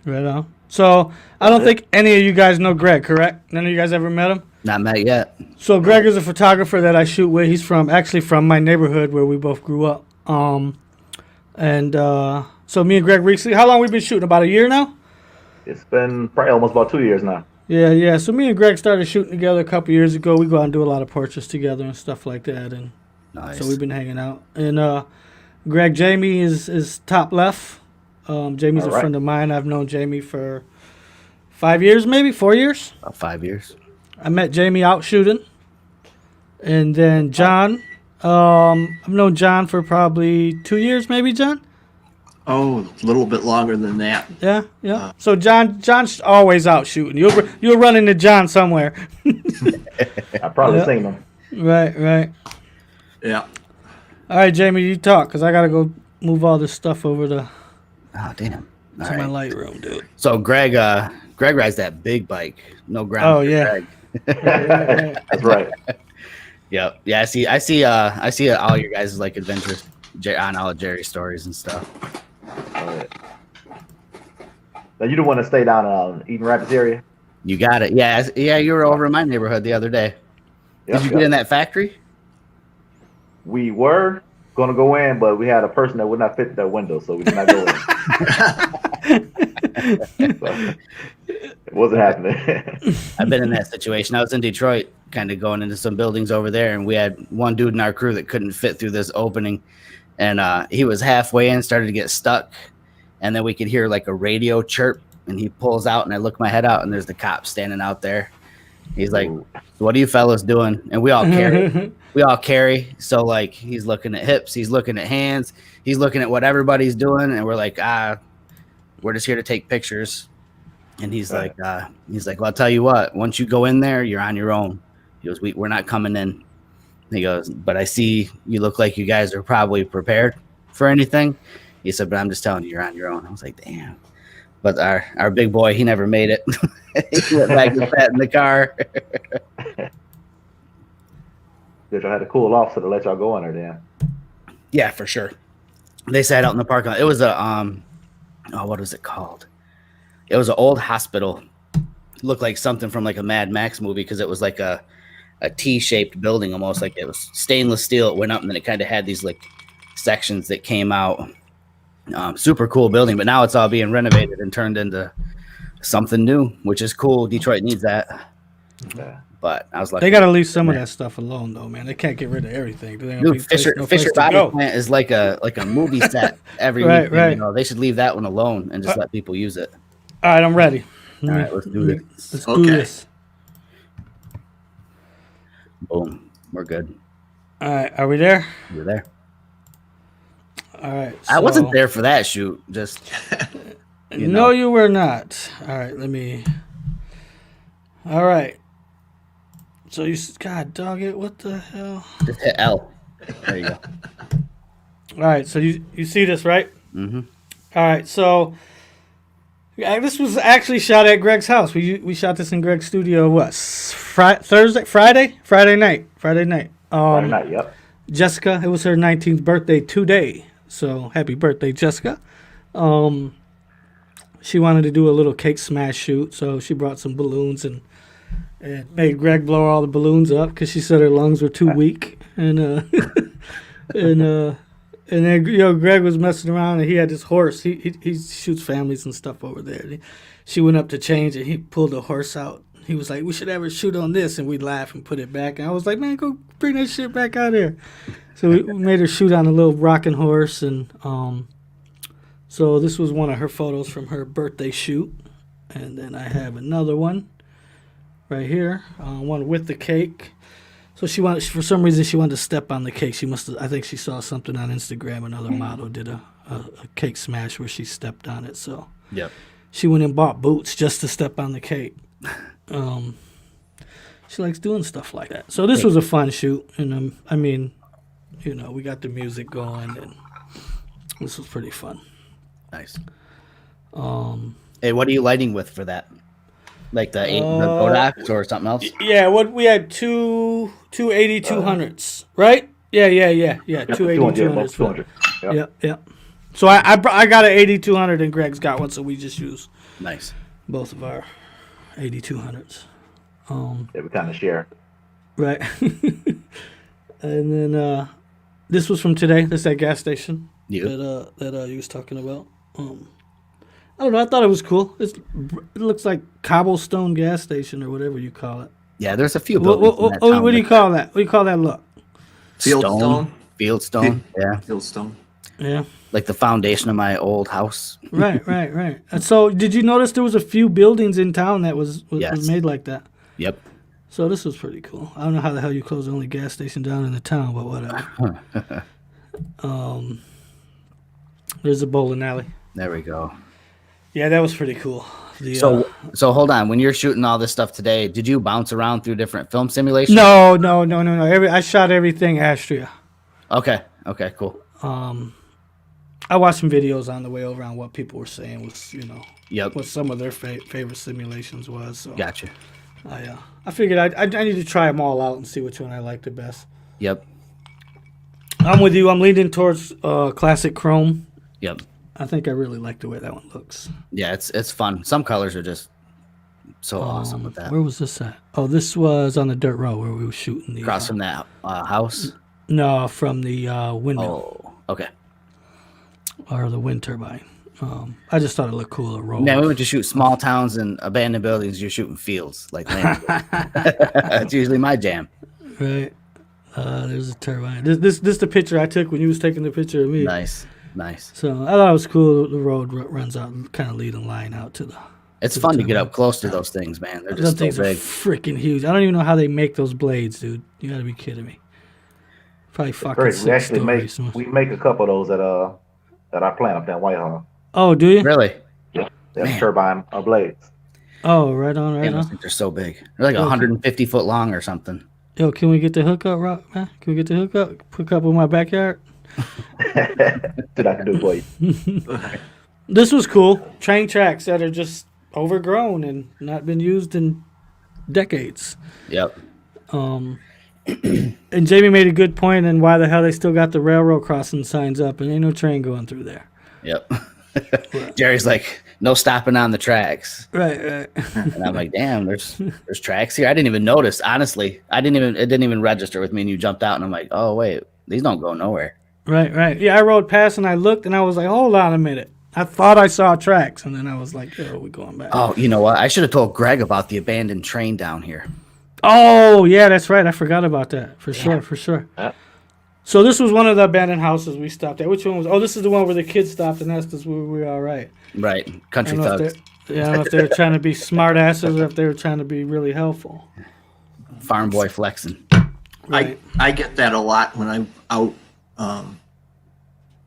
Right on. So I don't think any of you guys know Greg, correct? None of you guys ever met him? Not met yet. So Greg is a photographer that I shoot with. He's actually from my neighborhood where we both grew up. So me and Greg recently, how long we been shooting? About a year now? It's been probably almost about 2 years now. Yeah. So me and Greg started shooting together a couple years ago. We go out and do a lot of portraits together and stuff like that. And Nice. so we've been hanging out. And Greg, Jamie is top left. Jamie's All a right. friend of mine. I've known Jamie for 5 years, maybe 4 years. About 5 years. I met Jamie out shooting. And then John. I've known John for probably 2 years, maybe, John? Oh, a little bit longer than that. Yeah. So John's always out shooting. You'll run into John somewhere. I've probably Yeah. seen them. Right. Yeah. All right, Jamie, you talk, because I got to go move all this stuff over to Oh, damn. All my right. Lightroom, dude. So Greg rides that big bike. No ground. Oh, for yeah. Greg. Right. That's right. Yep. Yeah, I see all your guys' like adventures on all of Jerry's stories and stuff. All right. Now you don't want to stay down Eden Rapids area? You got it. Yeah, you were over in my neighborhood the other day. Yep, Did you yep. get in that factory? We were going to go in, but we had a person that would not fit that window, so we did not go in. So, it wasn't happening. I've been in that situation. I was in Detroit, kind of going into some buildings over there, and we had one dude in our crew that couldn't fit through this opening, and he was halfway in, started to get stuck, and then we could hear like a radio chirp, and he pulls out, and I look my head out, and there's the cop standing out there. He's like, "What are you fellas doing?" And we all carry. We all carry. So like, he's looking at hips, he's looking at hands, he's looking at what everybody's doing, and we're like, we're just here to take pictures. And he's Right. like, well, I'll tell you what, once you go in there, you're on your own. He goes, we're not coming in. He goes, but I see you look like you guys are probably prepared for anything. He said, but I'm just telling you, you're on your own. I was like, damn. But our big boy, he never made it. He went back to sat in the car. Did y'all had to cool off so to let y'all go in there then? Yeah, for sure. They sat out in the parking lot. It was a what was it called? It was an old hospital. It looked like something from like a Mad Max movie because it was like a T-shaped building, almost like it was stainless steel. It went up and then it kind of had these like sections that came out. Super cool building, but now it's all being renovated and turned into something new, which is cool. Detroit needs that. Yeah. But I was like, They got to leave some of that stuff alone, though, man. They can't get rid of everything. There ain't no dude, place Fisher to Body go. Plant is like a movie set every Right, week. right. You know, they should leave that one alone and just let people use it. All right, I'm ready. All right, let's do this. Let's do Okay. this. Boom, we're good. All right, are we there? You're there. All right. I wasn't so- there for that shoot. Just you No, know. you were not. All right, let me. All right. So God dog it, what the hell? Just hit L. There you go. All right, so you see this, right? Mm-hmm. All right, so this was actually shot at Greg's house. We shot this in Greg's studio. What? Friday night. Friday night, yep. Jessica, it was her 19th birthday today. So happy birthday, Jessica. She wanted to do a little cake smash shoot, so she brought some balloons and made Greg blow all the balloons up because she said her lungs were too weak. And and then Greg was messing around and he had this horse. He shoots families and stuff over there. She went up to change and he pulled the horse out. He was like, "We should have her shoot on this," and we laughed and put it back. And I was like, "Man, go bring that shit back out here." So we made her shoot on a little rocking horse, and so this was one of her photos from her birthday shoot. And then I have another one right here, one with the cake. So for some reason, she wanted to step on the cake. I think she saw something on Instagram. Another model did a cake smash where she stepped on it. So Yep. she went and bought boots just to step on the cake. She likes doing stuff like that. So this was a fun shoot, and I mean, we got the music going, and this was pretty fun. Nice. Hey, what are you lighting with for that? Like the Kodaks or something else? Yeah, we had two 8200s, right? Yeah, 28200s. 200. Yep. Yeah. So I got an 8200 and Greg's got one, so we just use Nice. both of our 8200s. Yeah, we kind of share. Right. And then this was from today. This that gas station that you was talking about. I don't know. I thought it was cool. It looks like cobblestone gas station or whatever you call it. Yeah, there's a few buildings. in that town What do you call that? What do you call that look? Fieldstone. Fieldstone. Yeah. Fieldstone. Yeah. Like the foundation of my old house. Right. And so, did you notice there was a few buildings in town that was Yes. made like that? Yep. So this was pretty cool. I don't know how the hell you close the only gas station down in the town, but whatever. There's a bowling alley. There we go. Yeah, that was pretty cool. So hold on. When you're shooting all this stuff today, did you bounce around through different film simulations? No. I shot everything Astria. Okay. Okay. Cool. I watched some videos on the way over on what people were saying was, Yep. what some of their favorite simulations was. So Gotcha. I figured I need to try them all out and see which one I like the best. Yep. I'm with you. I'm leaning towards classic chrome. Yep. I think I really like the way that one looks. Yeah. It's fun. Some colors are just so awesome with that. Where was this at? Oh, this was on the dirt road where we were shooting the Across from that house. No, from the windmill Oh. Okay. or the wind turbine. I just thought it looked cool to roll. Man, we went to shoot small towns and abandoned buildings. You're shooting fields like land. That's usually my jam. Right. There's a turbine. This the picture I took when you was taking the picture of me. Nice. So I thought it was cool. The road runs out, kind of leading line out to the. It's fun to get up close to those things, man. They're Those just so things are big. freaking huge. I don't even know how they make those blades, dude. You gotta be kidding me. Probably fucking Great. We 6 actually stories. make a couple of those at our plant up there in Whitehall. Oh, do you? Really? They have turbine blades. Oh, right on. Man, those things are so big. They're like 150 foot long or something. Yo, can we get the hookup, Rock, man? Can we get the hookup? Hook up in my backyard? That I can do for you. This was cool. Train tracks that are just overgrown and not been used in decades. Yep. And Jamie made a good point on why the hell they still got the railroad crossing signs up and ain't no train going through there. Yep. Jerry's like, no stopping on the tracks. Right. And I'm like, damn, there's tracks here. I didn't even notice. Honestly, it didn't even register with me. And you jumped out, and I'm like, oh wait, these don't go nowhere. Right. Yeah, I rode past and I looked and I was like, hold on a minute. I thought I saw tracks, and then I was like, yo, we're going back. Oh, you know what? I should have told Greg about the abandoned train down here. Oh, yeah, that's right. I forgot about that. For sure. Yeah. So this was one of the abandoned houses we stopped at. Which one was? Oh, this is the one where the kids stopped and asked us were we all right. Right. I Country don't know thugs. I don't know if they were trying to be smart asses or if they were trying to be really helpful. Farm boy flexing. Right. I get that a lot when I'm out Yeah.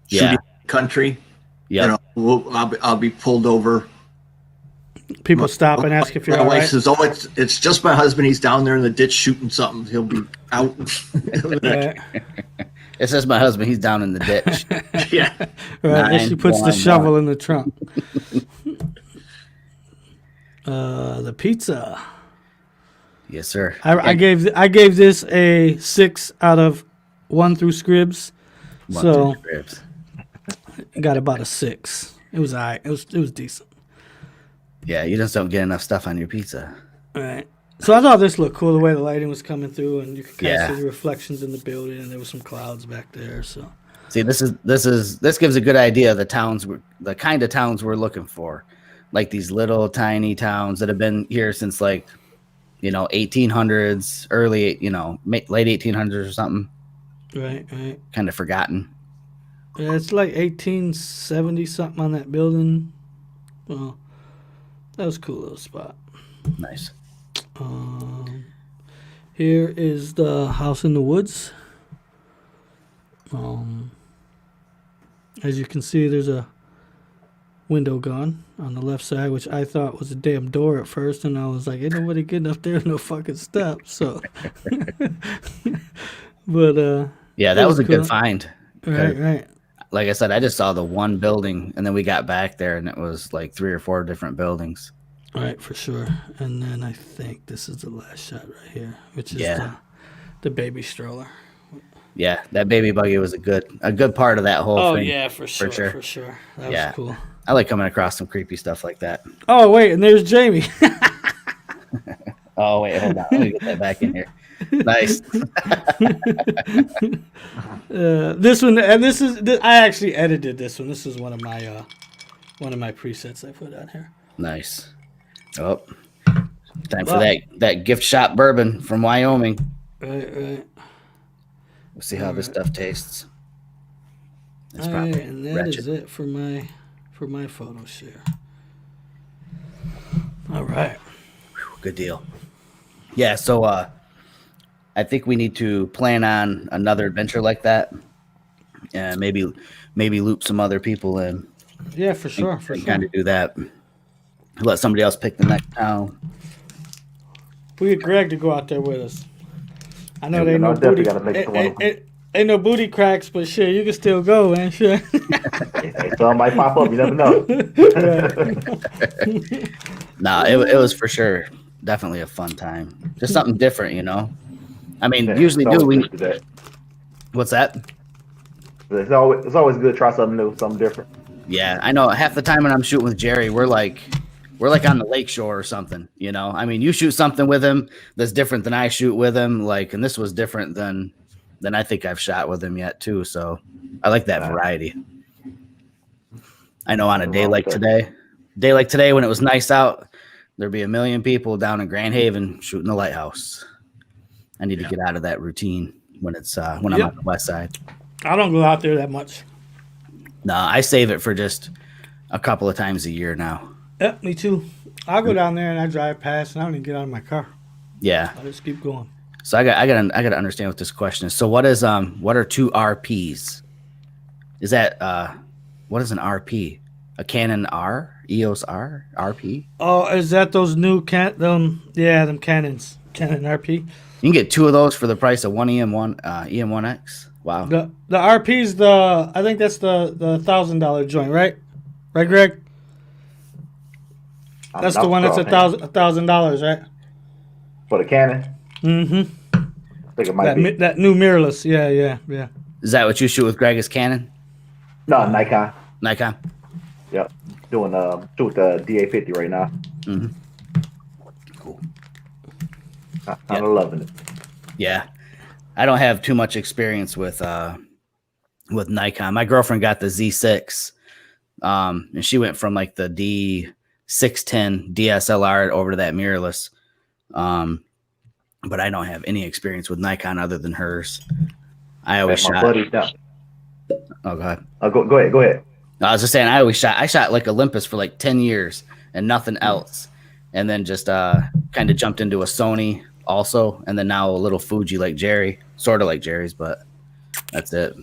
shooting country. Yeah. I'll be pulled over. People stop and ask if you're My all wife right. says, "Oh, it's just my husband. He's down there in the ditch shooting something. He'll be out." Right. It says my husband. He's down in the ditch. Yeah. Right. And she puts the 911. shovel in the trunk. The pizza. Yes, sir. I gave this a 6 out of 1 through Scribs. One, So two, ribs. got about a 6. It was all right. It was decent. Yeah, you just don't get enough stuff on your pizza. All right. So I thought this looked cool the way the lighting was coming through, and you could kind Yeah. of see the reflections in the building, and there was some clouds back there. So See, this gives a good idea of the kind of towns we're looking for, like these little tiny towns that have been here since 1800s, early, late 1800s or something, right. kind of forgotten. Yeah, it's like 1870 something on that building. Well, that was a cool little spot. Nice. Here is the house in the woods. As you can see, there's a window gone on the left side, which I thought was a damn door at first, and I was like, ain't nobody getting up there, no fucking steps. So, but Yeah, That that was was a cool. good find. right. Like I said, I just saw the one building, and then we got back there, and it was like 3 or 4 different buildings. All right, for sure. And then I think this is the last shot right here, which is Yeah. the baby stroller. Yeah, that baby buggy was a good part of that whole thing. Oh, for sure. That Yeah. was cool. I like coming across some creepy stuff like that. Oh wait, and there's Jamie. Oh wait, hold on. Let me get that back in here. Nice. This one, and I actually edited this one. This is one of my presets I put on here. Nice. Oh, time for that gift shop bourbon from Wyoming. Right. We'll see how this stuff tastes. It's All right, probably and that wretched. is it for my photo share. All right. Good deal. Yeah, so I think we need to plan on another adventure like that, and maybe loop some other people in. Yeah, for sure. Kind of do that. Let somebody else pick the next town. We get Greg to go out there with us. I know Yeah, they ain't no, no definitely booty. gotta make someone- Ain't no booty cracks, but shit, you can still go, man. Shit. Hey, something might pop up. You never know. Nah, it was for sure definitely a fun time. Just something different, you know. I mean, Yeah, usually it's do we? always good to do that. What's that? It's always good to try something new, something different. Yeah, I know. Half the time when I'm shooting with Jerry, we're like on the lake shore or something, you know. I mean, you shoot something with him that's different than I shoot with him, like, and this was different than I think I've shot with him yet too. So I like that variety. I know on a day like today when it was nice out, there'd be 1 million people down in Grand Haven shooting the lighthouse. I need to get out of that routine when it's when I'm on the west side. I don't go out there that much. No, I save it for just a couple of times a year now. Yep, me too. I go down there and I drive past and I don't even get out of my car. Yeah. I just keep going. So I gotta understand what this question is. So what are 2 RPs? Is that what is an RP? A Canon R? EOS R? RP? Oh, is that those new them Canons? Canon RP? You can get 2 of those for the price of one EM1X. Wow. The RP's I think that's the $1,000 joint, right? Right, Greg? That's the one that's $1,000, right? For the Canon. Mm-hmm. I think it might be. That new mirrorless. Yeah. Is that what you shoot with Greg as Canon? No, Nikon. Nikon? Yep. Doing shoot with the DA50 right now. Mm-hmm. Cool. I'm loving it. Yeah. I don't have too much experience with Nikon. My girlfriend got the Z6. And she went from like the D610 DSLR over to that mirrorless. But I don't have any experience with Nikon other than hers. I always shot. Oh, go ahead. Go ahead. I was just saying, I shot like Olympus for like 10 years and nothing else. And then just kind of jumped into a Sony also. And then now a little Fuji like Jerry, sort of like Jerry's, but that's it.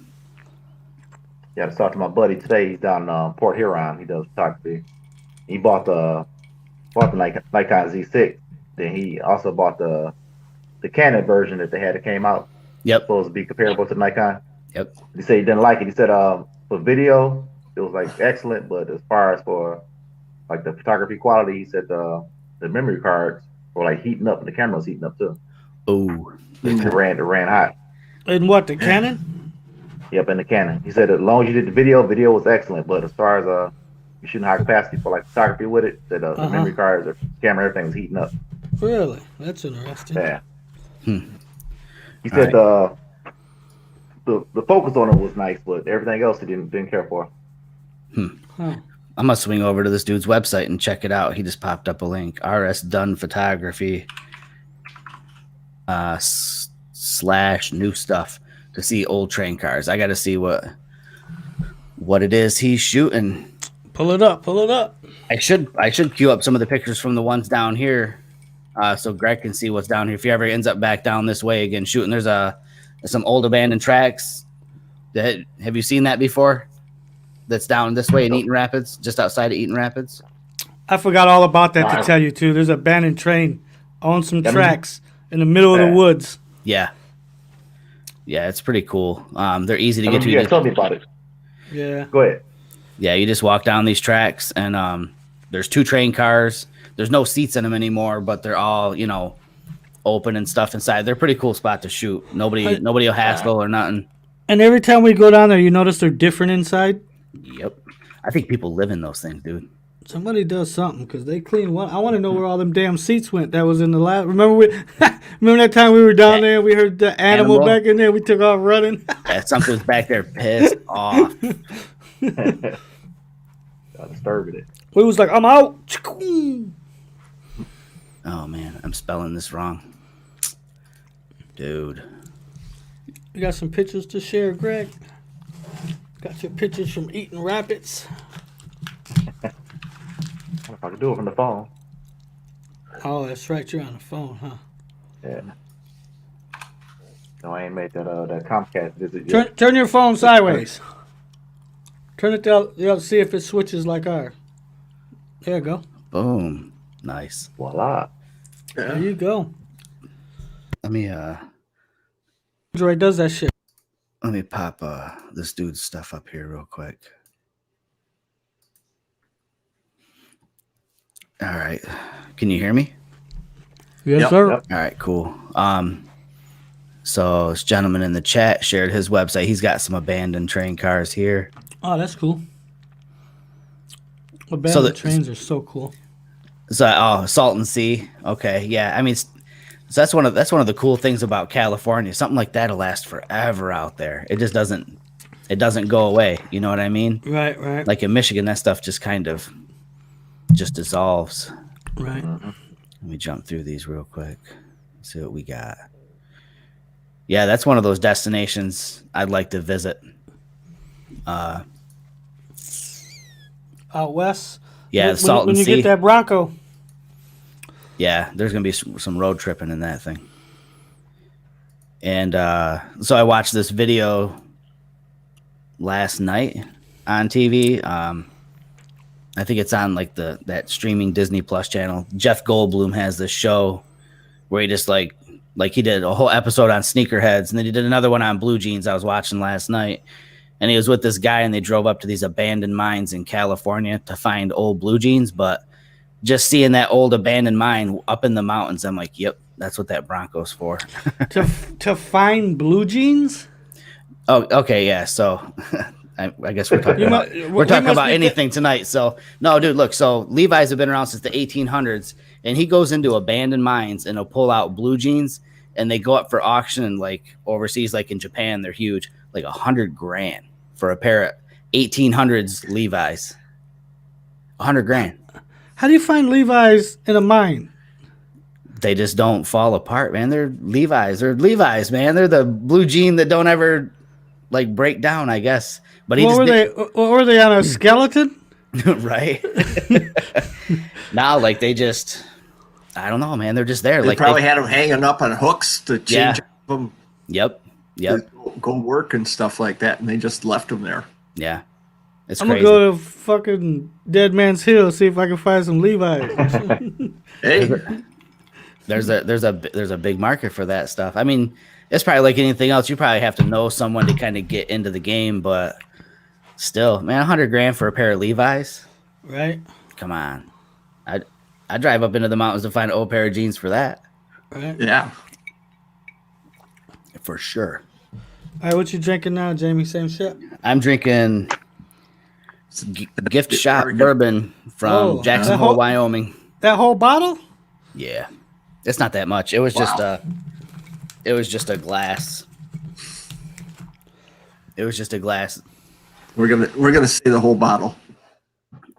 Yeah, I talked to my buddy today. He's down in Port Huron. He does photography. He bought the Nikon Z6. Then he also bought the Canon version that they had that came out. Yep. Supposed to be comparable to Nikon. Yep. He said he didn't like it. He said for video it was like excellent, but as far as for like the photography quality, he said the memory cards were like heating up and the camera was heating up too. Oh. It ran hot. And what, the Canon? Yep, in the Canon. He said as long as you did the video was excellent, but as far as you shooting high capacity for like photography with it, said the memory cards, the camera, everything was heating up. Really? That's interesting. Yeah. He said the focus on it was nice, but everything else he didn't care for. Huh. I'm gonna swing over to this dude's website and check it out. He just popped up a link. RS Dunn Photography / new stuff to see old train cars. I gotta see what it is he's shooting. Pull it up. I should queue up some of the pictures from the ones down here, so Greg can see what's down here. If he ever ends up back down this way again shooting, there's some old abandoned tracks. Have you seen that before? That's down this way in Eaton Rapids, just outside of Eaton Rapids. I forgot all about that to tell you too. There's an abandoned train on some tracks in the middle of the woods. Yeah, it's pretty cool. They're easy to get to. Yeah, tell me about it. Yeah. Go ahead. Yeah, you just walk down these tracks, and there's 2 train cars. There's no seats in them anymore, but they're all open and stuff inside. They're a pretty cool spot to shoot. Nobody will hassle or nothing. And every time we go down there, you notice they're different inside. Yep. I think people live in those things, dude. Somebody does something because they clean one. I want to know where all them damn seats went. That was in the last. Remember remember that time we were down there and we heard the animal back in there. We took off running. Yeah, something's back there pissed off. I disturbed it. We was like, I'm out. Oh man, I'm spelling this wrong, dude. You got some pictures to share, Greg? Got your pictures from Eaton Rapids. I don't know if I can do it from the phone. Oh, that's right. You're on the phone, huh? Yeah. No, I ain't made that Comcast visit yet. Turn your phone sideways. Turn it the other, see if it switches like ours. There you go. Boom, nice. Voila. There you go. Let me Android does that shit. let me pop this dude's stuff up here real quick. All right, can you hear me? Yes, Yep. sir. Yep. All right, cool. So this gentleman in the chat shared his website. He's got some abandoned train cars here. Oh, that's cool. Abandoned the- trains are so cool. So, Salton Sea. Okay, yeah. I mean, so that's one of the cool things about California. Something like that'll last forever out there. It just doesn't go away. You know what I mean? Right, right, Like in Michigan, that stuff just kind of just dissolves. right. Let me jump through these real quick. See what we got. Yeah, that's one of those destinations I'd like to visit. Out west. Yeah, when, Salton when you Sea. get that Bronco. Yeah, there's gonna be some road tripping in that thing. And so I watched this video last night on TV. I think it's on like that streaming Disney Plus channel. Jeff Goldblum has this show where he just like he did a whole episode on sneakerheads, and then he did another one on blue jeans I was watching last night. And he was with this guy, and they drove up to these abandoned mines in California to find old blue jeans. But just seeing that old abandoned mine up in the mountains, I'm like, yep, that's what that Bronco's for. to find blue jeans? Oh, okay, yeah. So I guess we're talking about anything tonight. So no, dude, look. So Levi's have been around since the 1800s, and he goes into abandoned mines and he'll pull out blue jeans, and they go up for auction, and like overseas, like in Japan, they're huge, like $100,000 for a pair of 1800s Levi's. $100,000. How do you find Levi's in a mine? They just don't fall apart, man. They're Levi's. They're Levi's, man. They're the blue jean that don't ever like break down, I guess. But What were they on a skeleton? right? Now, like they just, I don't know, man. They're just there. They Like probably had them hanging up on hooks to change Yeah. them, Yep. to go work and stuff like that, and they just left them there. Yeah. It's I'm crazy. gonna go to fucking Dead Man's Hill, see if I can find some Levi's. Hey, There's a big market for that stuff. I mean, it's probably like anything else. You probably have to know someone to kind of get into the game, but still, man, $100,000 for a pair of Levi's. Right, Come on. I drive up into the mountains to find an old pair of jeans for that. right. yeah. For sure. All right, what you drinking now, Jamie? Same shit. I'm drinking gift shop Very good. bourbon from Oh, Jacksonville, that Wyoming. That whole bottle? Yeah. It's not that much. It was just a glass. It was just a glass. We're gonna say the whole bottle.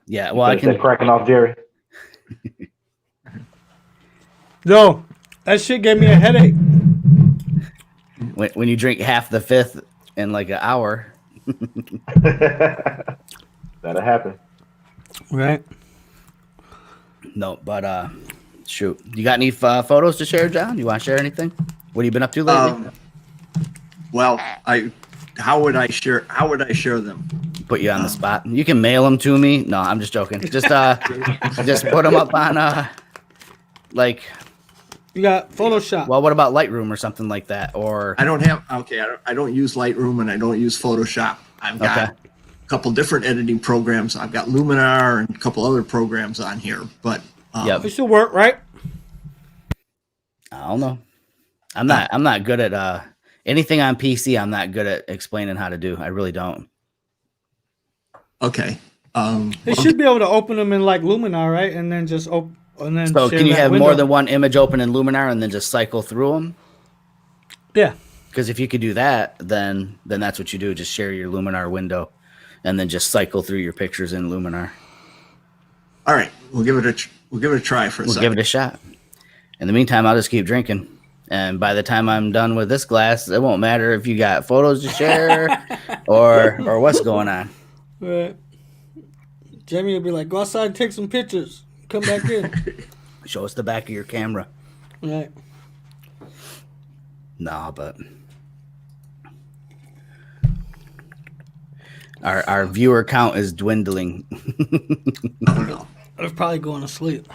Yeah, well, I Finish that can. cracking off, Jerry. No, that shit gave me a headache. When you drink half the fifth in like an hour. That'll happen. Right. No, but shoot, you got any photos to share, John? You want to share anything? What have you been up to lately? Well, how would I share them? Put you on the spot. You can mail them to me. No, I'm just joking. Just just put them up on like. You got Photoshop. Well, what about Lightroom or something like that? Or I don't use Lightroom and I don't use Photoshop. I've got Okay. a couple different editing programs. I've got Luminar and a couple other programs on here, but Yep. It should work, right? I don't know. I'm not good at anything on PC. I'm not good at explaining how to do. I really don't. okay. They should be able to open them in like Luminar, right? And then just open. And then So share can you that have window. more than one image open in Luminar and then just cycle through them? Yeah. Because if you could do that, then that's what you do. Just share your Luminar window, and then just cycle through your pictures in Luminar. All right, we'll give it a try for a We'll second. give it a shot. In the meantime, I'll just keep drinking. And by the time I'm done with this glass, it won't matter if you got photos to share or what's going on. Right. Jamie will be like, go outside and take some pictures. Come back in. Show us the back of your camera. Right. No, but our viewer count is dwindling. Oh, no. They're probably going to sleep.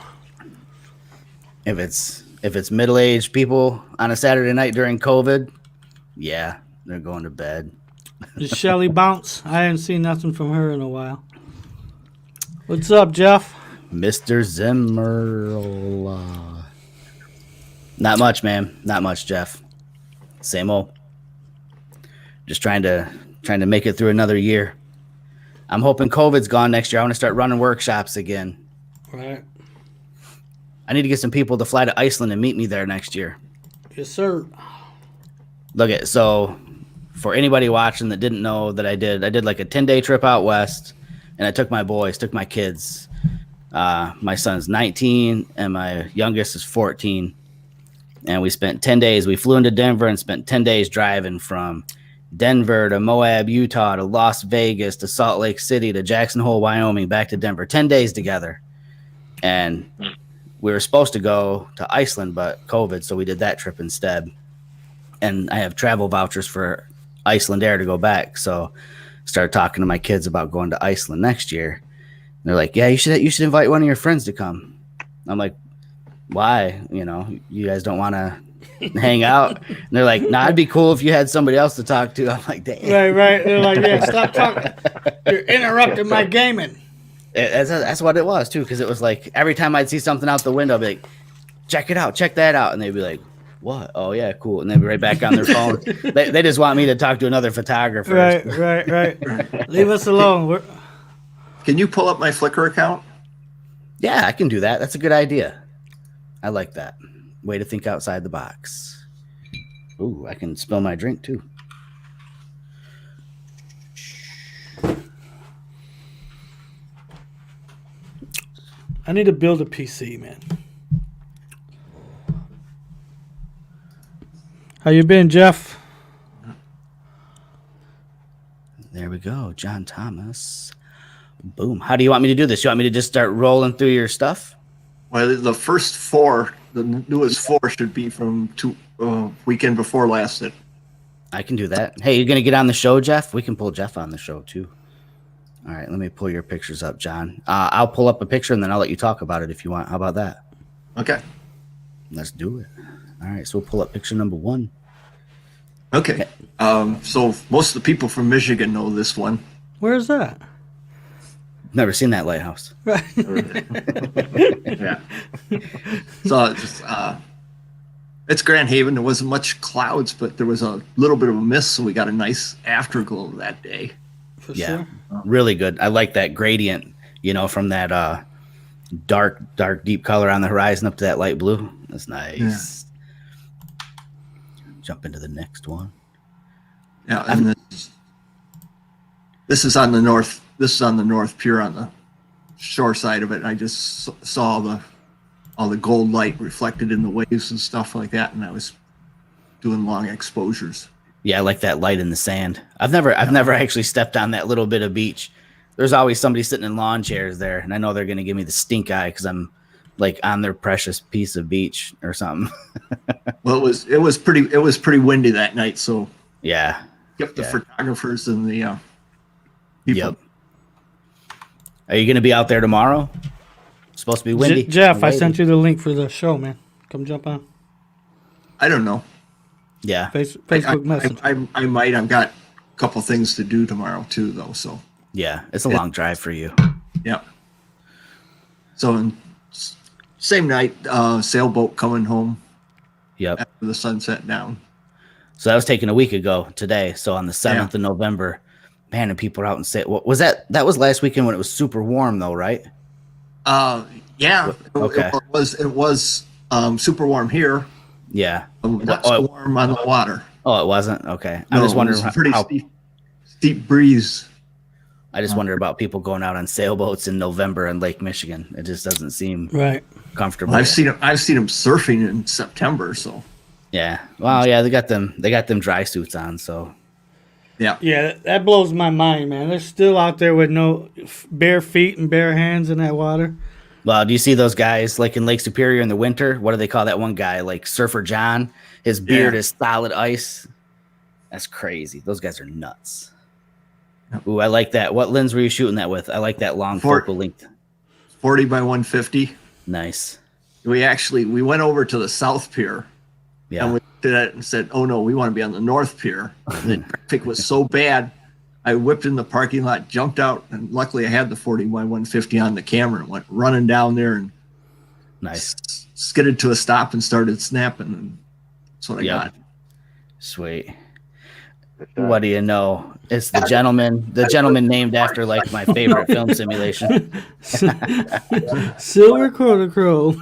If it's middle-aged people on a Saturday night during COVID, yeah, they're going to bed. Did Shelly bounce? I hadn't seen nothing from her in a while. What's up, Jeff? Mr. Zimmerla. Not much, man. Not much, Jeff. Same old. Just trying to make it through another year. I'm hoping COVID's gone next year. I want to start running workshops again. Right. I need to get some people to fly to Iceland and meet me there next year. Yes, sir. Look at so for anybody watching that didn't know that I did like a 10-day trip out west, and I took my boys, took my kids. My son's 19 and my youngest is 14. And we spent 10 days. We flew into Denver and spent 10 days driving from Denver to Moab, Utah, to Las Vegas, to Salt Lake City, to Jackson Hole, Wyoming, back to Denver. 10 days together. And we were supposed to go to Iceland, but COVID, so we did that trip instead. And I have travel vouchers for Iceland Air to go back. So started talking to my kids about going to Iceland next year. And they're like, yeah, you should invite one of your friends to come. I'm like, why? You know, you guys don't want to hang out? And they're like, nah, it'd be cool if you had somebody else to talk to. I'm like, damn. Right. They're like, yeah, stop talking. You're interrupting my gaming. That's what it was, too, because it was like every time I'd see something out the window, I'd be like, check it out, check that out. And they'd be like, what? Oh, yeah, cool. And they'd be right back on their phone. They just want me to talk to another photographer. Right. Leave us alone. Can you pull up my Flickr account? Yeah, I can do that. That's a good idea. I like that. Way to think outside the box. Ooh, I can spill my drink, too. I need to build a PC, man. How you been, Jeff? There we go. John Thomas. Boom. How do you want me to do this? You want me to just start rolling through your stuff? Well, the first four, the newest four, should be from weekend before last. I can do that. Hey, you going to get on the show, Jeff? We can pull Jeff on the show, too. All right, let me pull your pictures up, John. I'll pull up a picture, and then I'll let you talk about it if you want. How about that? Okay. Let's do it. All right, so we'll pull up picture number 1. Okay. So most of the people from Michigan know this one. Where's that? Never seen that lighthouse. Right. Yeah. So it's Grand Haven. There wasn't much clouds, but there was a little bit of a mist, so we got a nice afterglow that day. For Yeah, sure. really good. I like that gradient, from that dark, deep color on the horizon up to that light blue. That's nice. Yeah. Jump into the next one. Yeah, and this is on the north. This is on the North Pier on the shore side of it. I just saw all the gold light reflected in the waves and stuff like that, and I was doing long exposures. Yeah, I like that light in the sand. I've never actually stepped on that little bit of beach. There's always somebody sitting in lawn chairs there, and I know they're going to give me the stink eye because I'm like on their precious piece of beach or something. Well, it was pretty windy that night, so Yeah. kept the Yeah. photographers and the people. Yep. Are you going to be out there tomorrow? It's supposed to be windy. Jeff, I sent you the link for the show, man. Come jump on. I don't know. Yeah. Facebook Messenger. I might. I've got a couple things to do tomorrow too, though. So Yeah. It's a long drive for you. yeah. So same night, sailboat coming home Yep. after the sun set down. So that was taken a week ago today. So on the 7th Yeah. of November, banning people out and say, what was that? That was last weekend when it was super warm, though, right? Yeah. Okay. It was super warm here. Yeah. Not so warm on the water. Oh, it wasn't. Okay. I'm No, just wondering it was a pretty how. steep breeze. I just wonder about people going out on sailboats in November in Lake Michigan. It just doesn't seem Right. comfortable. I've seen them surfing in September. So Yeah. Well, yeah, they got them dry suits on. So yeah. Yeah, that blows my mind, man. They're still out there with no bare feet and bare hands in that water. well, do you see those guys like in Lake Superior in the winter? What do they call that one guy? Like Surfer John. His beard Yeah. is solid ice. That's crazy. Those guys are nuts. Ooh, I like that. What lens were you shooting that with? I like that long focal length. 40 by 150. Nice. We went over to the South Pier. Yeah. And we did it and said, "Oh no, we want to be on the North Pier." And the traffic was so bad, I whipped in the parking lot, jumped out, and luckily I had the 40 by 150 on the camera and went running down there and Nice. skidded to a stop and started snapping. And that's what I Yep. got. Sweet. What do you know? It's the gentleman named after like my favorite film simulation. Silver Quarter Crow.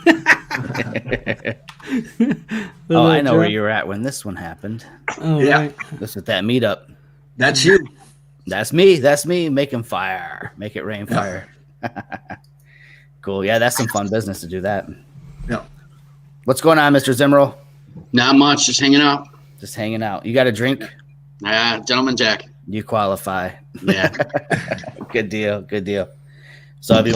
Oh, I know where you were at when this one happened. Oh, Yeah. right. This was that meetup. That's you. That's me. That's me making fire. Make it rain fire. Cool. Yeah, that's some fun business to do that. Yeah. What's going on, Mr. Zimmerl? Not much, just hanging out. Just hanging out. You got a drink? Gentleman Jack. You qualify. Yeah. Good deal. Good deal. So have you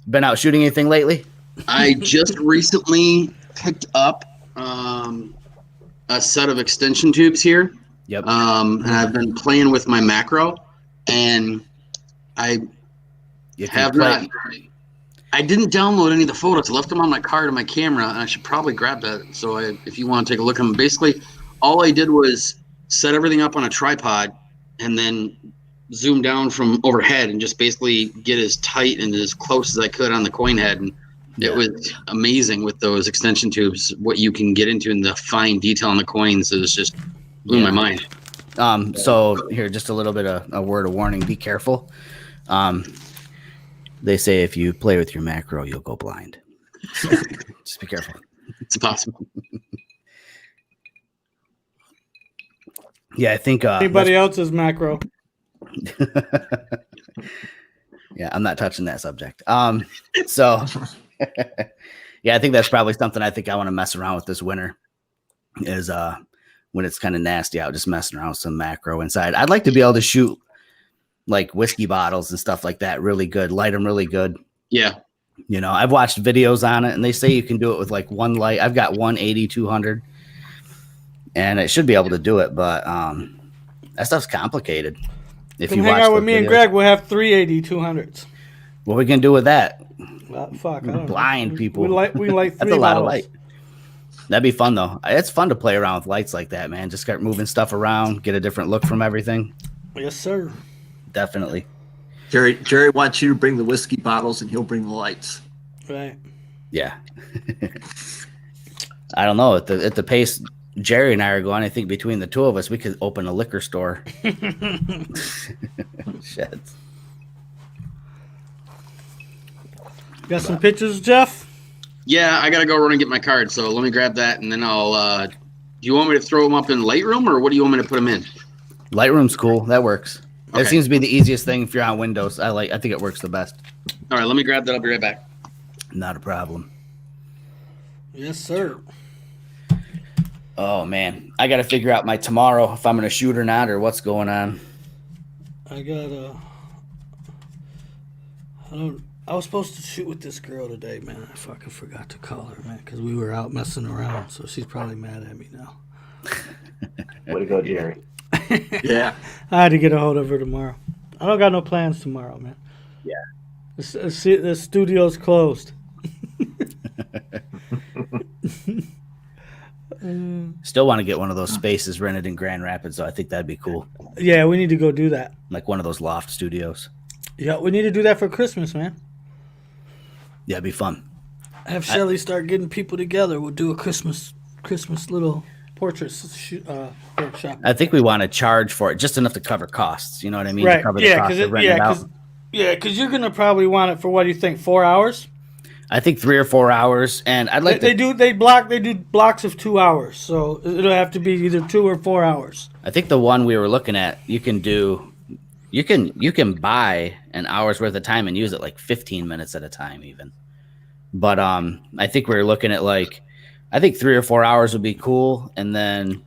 been out shooting anything lately? I just recently picked up a set of extension tubes here. Yep. And I've been playing with my macro, and I You can have play- not. I didn't download any of the photos. I left them on my card and my camera, and I should probably grab that. So if you want to take a look at them, basically, all I did was set everything up on a tripod and then zoom down from overhead and just basically get as tight and as close as I could on the coin head. And it was amazing with those extension tubes, what you can get into in the fine detail on the coins. It was just blew my mind. So here, just a little bit of a word of warning. Be careful. They say if you play with your macro, you'll go blind. So just be careful. It's possible. Yeah, I think Anybody else's macro? yeah, I'm not touching that subject. So yeah, I think that's probably something I think I want to mess around with this winter is when it's kind of nasty out, just messing around with some macro inside. I'd like to be able to shoot like whiskey bottles and stuff like that really good, light them really good. Yeah. You know, I've watched videos on it and they say you can do it with like one light. I've got 180, 200 and it should be able to do it, but that stuff's complicated. If Come you hang watch out the with me and videos. Greg. We'll have 380 200s. What we can do with that? Fuck, I don't know. Blind people. We like That's three a lot of bottles. light. That'd be fun though. It's fun to play around with lights like that, man. Just start moving stuff around, get a different look from everything. Yes, sir. Definitely. Jerry wants you to bring the whiskey bottles and he'll bring the lights. Right. Yeah. I don't know. At the pace Jerry and I are going, I think between the two of us, we could open a liquor store. Shit. Got some pictures, Jeff? Yeah, I gotta go run and get my card. So let me grab that, and then I'll. Do you want me to throw them up in Lightroom, or what do you want me to put them in? Lightroom's cool. That works. Okay. It seems to be the easiest thing if you're on Windows. I think it works the best. All right, let me grab that. I'll be right back. Not a problem. Yes, sir. Oh man, I got to figure out my tomorrow if I'm going to shoot or not, or what's going on. I was supposed to shoot with this girl today, man. I fucking forgot to call her, man, because we were out messing around. So she's probably mad at me now. Way to go, Jerry. Yeah. I had to get a hold of her tomorrow. I don't got no plans tomorrow, man. Yeah. The studio's closed. Still want to get one of those spaces rented in Grand Rapids, so I think that'd be cool. Yeah, we need to go do that. Like one of those loft studios. Yeah, we need to do that for Christmas, man. Yeah, it'd be fun. Have Shelly start getting people together. We'll do a Christmas little portrait workshop. I think we want to charge for it just enough to cover costs. You know what I mean? Right. To cover the Yeah, cost of renting it out. because you're gonna probably want it for what do you think? 4 hours. I think 3 or 4 hours, and I'd like They do blocks of 2 hours, so it'll have to be either 2 or 4 hours. I think the one we were looking at, you can buy an hour's worth of time and use it like 15 minutes at a time, even. But I think we were looking at I think 3 or 4 hours would be cool, and then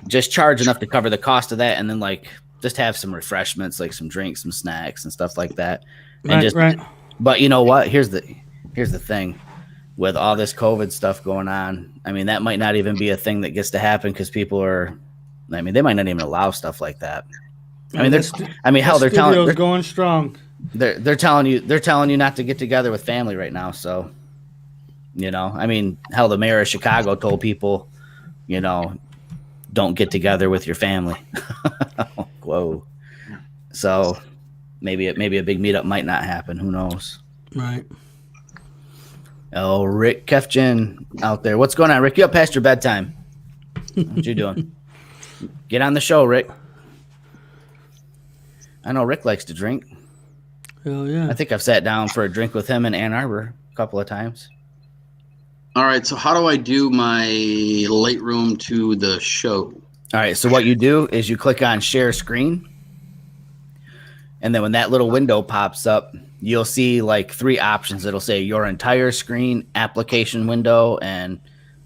just charge enough to cover the cost of that, and then just have some refreshments, like some drinks, some snacks, and stuff like that. And Right. But you know what? Here's the thing. With all this COVID stuff going on, I mean, that might not even be a thing that gets to happen because they might not even allow stuff like that. I mean, hell, they're telling going strong. They're telling you not to get together with family right now. So, I mean, hell, the mayor of Chicago told people, don't get together with your family. Whoa. So maybe a big meetup might not happen. Who knows? Right. Oh, Rick Kefchin out there. What's going on, Rick? You up past your bedtime? What you doing? Get on the show, Rick. I know Rick likes to drink. Hell yeah. I think I've sat down for a drink with him in Ann Arbor a couple of times. All right. So how do I do my Lightroom to the show? All right. So what you do is you click on share screen. And then when that little window pops up, you'll see 3 options. It'll say your entire screen, application window, and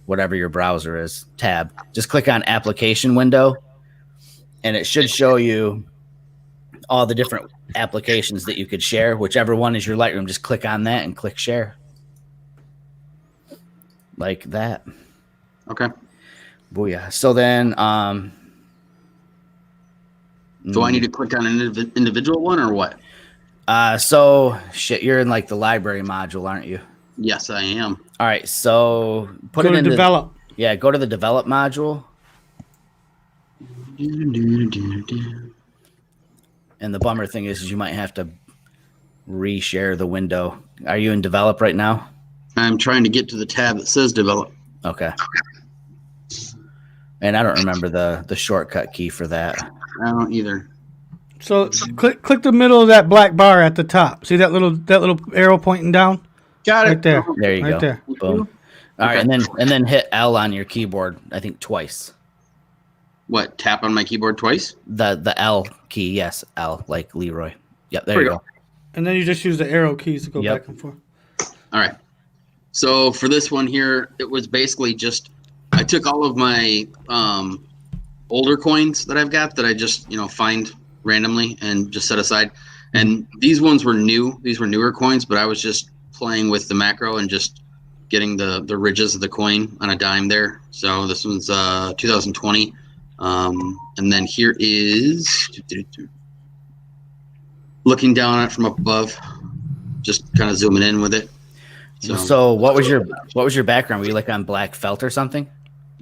whatever your browser is, tab. Just click on application window, and it should show you all the different applications that you could share. Whichever one is your Lightroom, just click on that and click share. Like that. Okay. Booyah. So then, do I need to click on an individual one or what? so shit, you're in the library module, aren't you? Yes, I am. All right. So put Go it to in develop. Yeah, go to the develop module. And the bummer thing is you might have to reshare the window. Are you in develop right now? I'm trying to get to the tab that says develop. Okay. And I don't remember the shortcut key for that. I don't either. So click the middle of that black bar at the top. See that little arrow pointing down? Got Right there. There you Right go. there. Boom. All right, and then hit L on your keyboard, I think twice. What? Tap on my keyboard twice? The L key, yes, L, like Leroy. Yep, there you go. And then you just use the arrow keys to go Yep. back and forth. All right. So for this one here, it was basically just I took all of my older coins that I've got that I just find randomly and just set aside. And these ones were new. These were newer coins, but I was just playing with the macro and just getting the ridges of the coin on a dime there. So this one's 2020. And then here is looking down on it from up above, just kind of zooming in with it. So what was your background? Were you on black felt or something?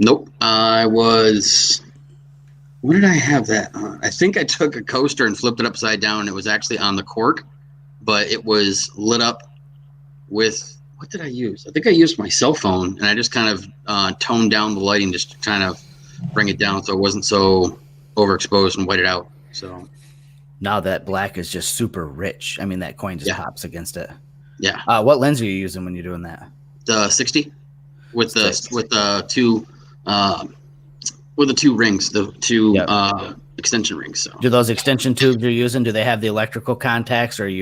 Nope. I was. What did I have that on? I think I took a coaster and flipped it upside down. And it was actually on the cork, but it was lit up with. What did I use? I think I used my cell phone, and I just kind of toned down the lighting just to kind of bring it down so it wasn't so overexposed and whited out. So now that black is just super rich. I mean, that coin just pops against it. Yeah. What lens are you using when you're doing that? The 60 with the two rings, the two extension rings. So do those extension tubes you're using? Do they have the electrical contacts, or do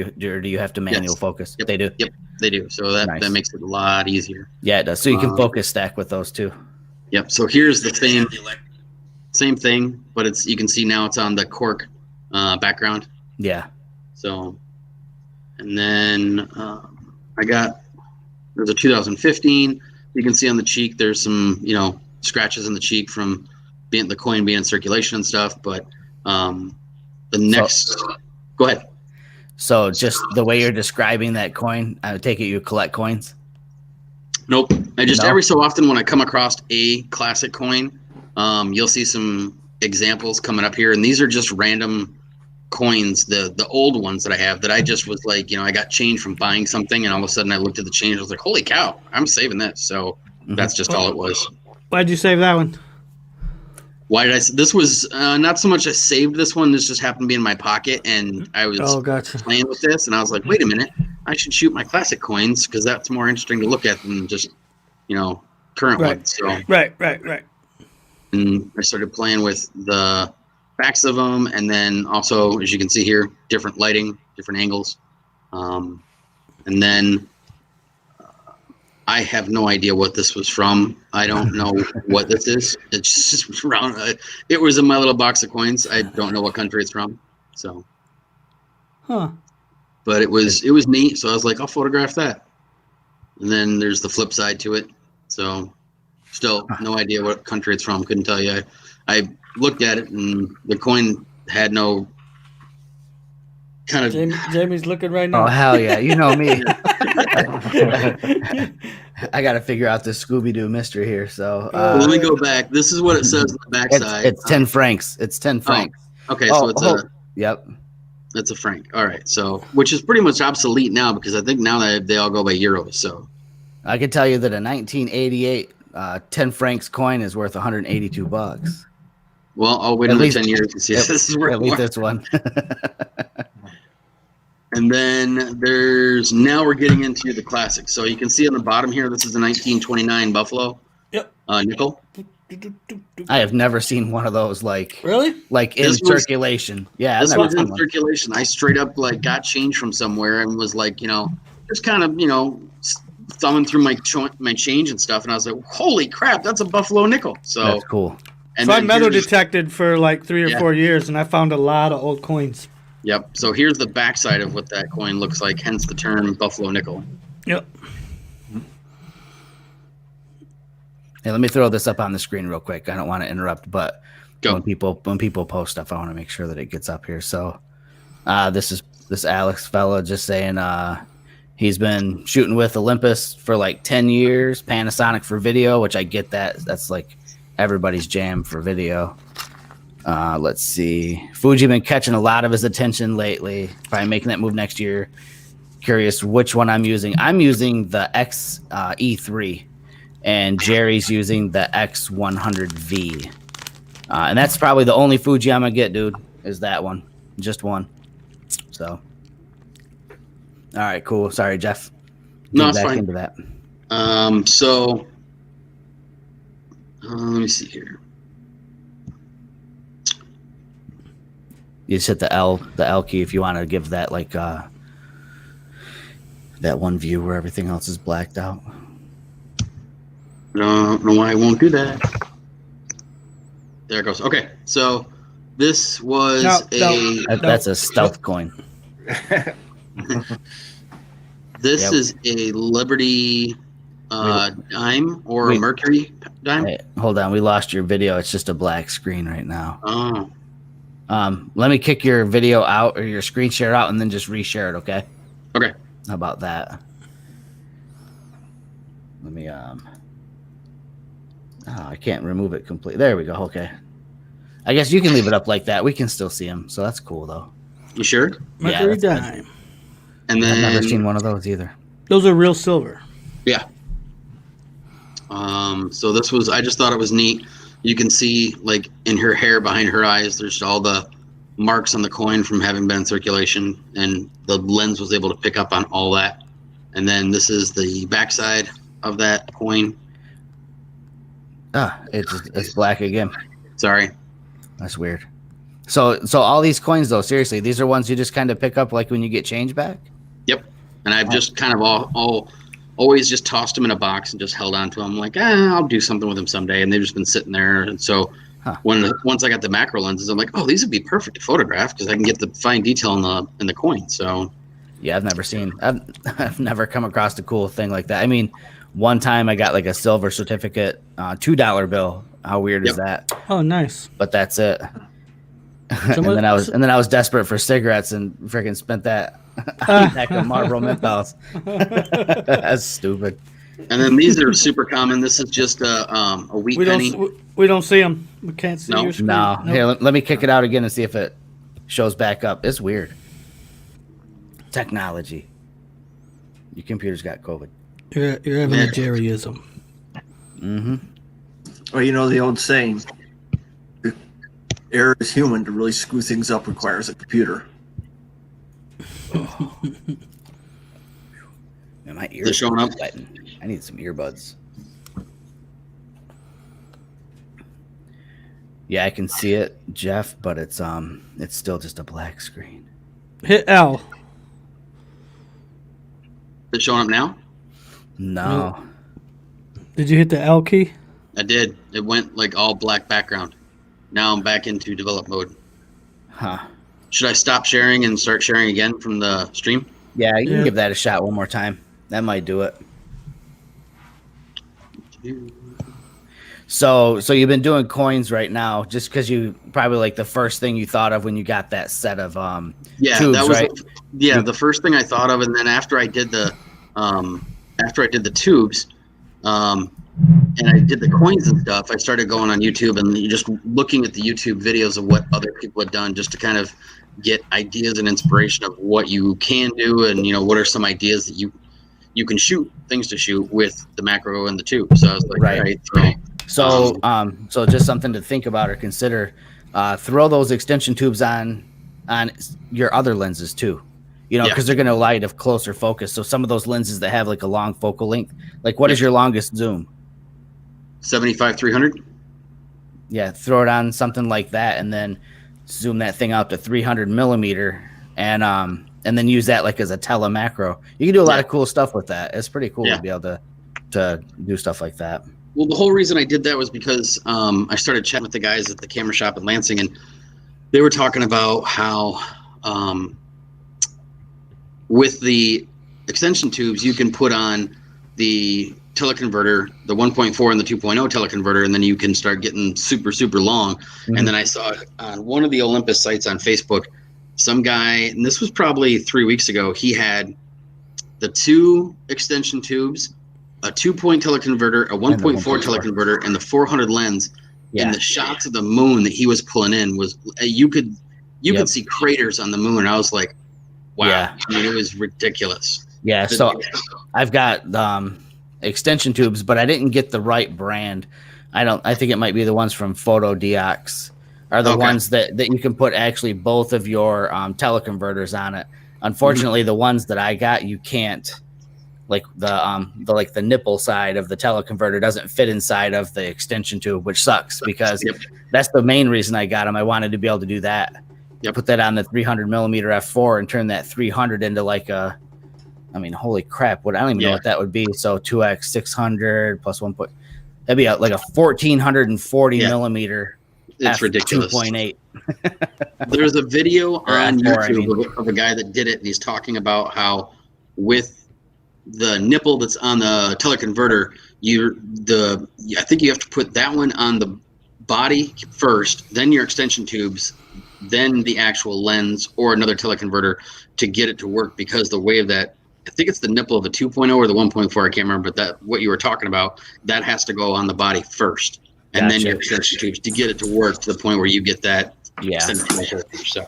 you have to manual focus? Yep. They do. Yep, they do. So that makes it a lot easier. Yeah, it does. So you can focus stack with those too. Yep. So here's the same thing, but you can see now it's on the cork background. Yeah. So, and then there's a 2015. You can see on the cheek there's some scratches in the cheek from the coin being in circulation and stuff. But the next, go ahead. So just the way you're describing that coin, I would take it you collect coins. Nope. I just every so often when I come across a classic coin, you'll see some examples coming up here, and these are just random coins, the old ones that I have that I just was I got change from buying something, and all of a sudden I looked at the change, I was like, holy cow, I'm saving this. So that's just all it was. Why'd you save that one? Why did I? This was not so much I saved this one. This just happened to be in my pocket, and I was Gotcha. playing with this, and I was like, wait a minute, I should shoot my classic coins because that's more interesting to look at than just current Right. ones. So Right. and I started playing with the backs of them, and then also, as you can see here, different lighting, different angles, and then I have no idea what this was from. I don't know what this is. It's just around. It was in my little box of coins. I don't know what country it's from. So, Huh. but it was neat. So I was like, I'll photograph that. And then there's the flip side to it. So, still no idea what country it's from. Couldn't tell you. I looked at it, and the coin had no kind of. Jamie's looking right Oh now. hell yeah! You know me. I got to figure out this Scooby Doo mystery here. So Well, let me go back. This is what it says on the backside. it's 10 francs. It's 10 francs. Okay, so it's Yep. That's a franc. All right, so which is pretty much obsolete now because I think now they all go by euros. So I can tell you that a 1988 10 francs coin is worth $182. well, I'll wait At another least- 10 years and see if this is worth At least more. this one. And then now we're getting into the classics. So you can see on the bottom here, this is a 1929 Buffalo. Yep. Nickel. I have never seen one of those like Really? in This was- circulation. Yeah, I've This never was seen in one. circulation. I straight up got change from somewhere and was like, just kind of, thumbing through my change and stuff. And I was like, holy crap, that's a Buffalo nickel. So, That's cool. and So I then metal here's- detected for like 3 or Yeah. 4 years, and I found a lot of old coins. Yep. So here's the backside of what that coin looks like, hence the term Buffalo nickel. Yep. Hey, let me throw this up on the screen real quick. I don't want to interrupt, but Go. when people post stuff, I want to make sure that it gets up here. So this is this Alex fella just saying he's been shooting with Olympus for like 10 years, Panasonic for video, which I get that. That's like everybody's jam for video. Let's see. Fuji been catching a lot of his attention lately. Probably making that move next year. Curious which one I'm using. I'm using the X E3, and Jerry's using the X100V. And that's probably the only Fuji I'm gonna get, dude. Is that one? Just one. So, all right, cool. Sorry, Jeff. No, Get it's back fine. into that. So let me see here. You just hit the L key if you want to give that like that one view where everything else is blacked out. I don't know why I won't do that. There it goes. Okay, so this was No. That's a stealth coin. This Yep. is a Liberty dime or a Wait. Mercury dime. Hey, hold on, we lost your video. It's just a black screen right now. Oh, Let me kick your video out or your screen share out and then just reshare it, okay? okay. How about that? Let me I can't remove it completely. There we go. Okay. I guess you can leave it up like that. We can still see him, so that's cool though. You sure? Yeah, Mercury that's- dime. And I've then never seen one of those either. Those are real silver. yeah. So this was. I just thought it was neat. You can see like in her hair behind her eyes. There's all the marks on the coin from having been in circulation, and the lens was able to pick up on all that. And then this is the backside of that coin. It's black again. Sorry. That's weird. So all these coins though, seriously, these are ones you just kind of pick up like when you get change back? Yep. And I've just kind of always just tossed them in a box and just held on to them. Like, I'll do something with them someday. And they've just been sitting there. And so once I got the macro lenses, I'm like, oh, these would be perfect to photograph because I can get the fine detail in the coin. So Yeah, I've never come across a cool thing like that. I mean, one time I got like a silver certificate, $2 bill. How weird is that? Oh, nice. But that's it. and then I was desperate for cigarettes and freaking spent that pack of Marlboro menthols. That's stupid. and then these are super common. This is just a wheat We penny. don't see them. We can't see No. your screen. No, Nope. here, let me kick it out again and see if it shows back up. It's weird. Technology. Your computer's got COVID. You're having a Jerryism. Mm-hmm. Well, you know the old saying, err is human. To really screw things up requires a computer. Man, my They're ears showing up. sweating. I need some earbuds. Yeah, I can see it, Jeff, but it's still just a black screen. Hit L. They're showing up now. No. Did you hit the L key? I did. It went like all black background. Now I'm back into develop mode. Huh. Should I stop sharing and start sharing again from the stream? Yeah, you Yeah. can give that a shot one more time. That might do it. So you've been doing coins right now, just because you probably like the first thing you thought of when you got that set of Yeah, tubes, that was right? the first thing I thought of, and then after I did the tubes, and I did the coins and stuff, I started going on YouTube and just looking at the YouTube videos of what other people had done, just to kind of get ideas and inspiration of what you can do, and what are some ideas that you can shoot things to shoot with the macro and the tube. So I was like, Right. all right, So just something to think about or consider. Throw those extension tubes on your other lenses too. Because Yeah. they're going to allow you to closer focus. So some of those lenses that have like a long focal length, like what is your longest zoom? 75-300. Yeah, throw it on something like that, and then zoom that thing out to 300 millimeter, and then use that like as a telemacro. You can do a lot of cool stuff with that. It's pretty cool to be able to do stuff like that. Well, the whole reason I did that was because I started chatting with the guys at the camera shop in Lansing, and they were talking about how with the extension tubes, you can put on the teleconverter, the 1.4 and the 2.0 teleconverter, and then you can start getting super, super long. Mm-hmm. And then I saw on one of the Olympus sites on Facebook, some guy, and this was probably 3 weeks ago, he had the 2 extension tubes, a 2-point teleconverter, a 1.4 teleconverter, and the 400 lens. Yeah. And the shots of the moon that he was pulling in was you could see craters on the moon. I was like, wow. Yeah. I mean, it was ridiculous. Yeah, so I've got extension tubes, but I didn't get the right brand. I think it might be the ones from Photodiox are the ones that you can put actually both of your teleconverters on it. Unfortunately, the ones that I got, you can't. Like the nipple side of the teleconverter doesn't fit inside of the extension tube, which sucks because that's the main reason I got them. I wanted to be able to do that. Put that on the 300 millimeter f4 and turn that 300 into like a, I mean, holy crap! I don't even know what that would be. So 2x 600 plus 1. That'd be like a 1440 millimeter. It's ridiculous. 2.8. There's a video on F4, YouTube of a guy that did it, and he's talking about how with the nipple that's on the teleconverter, I think you have to put that one on the body first, then your extension tubes, then the actual lens or another teleconverter to get it to work, because the way that I think it's the nipple of the 2.0 or the 1.4, I can't remember, but that what you were talking about, that has to go on the body first, and then your extension tubes to get it to work to the point where you get that extension tube. So.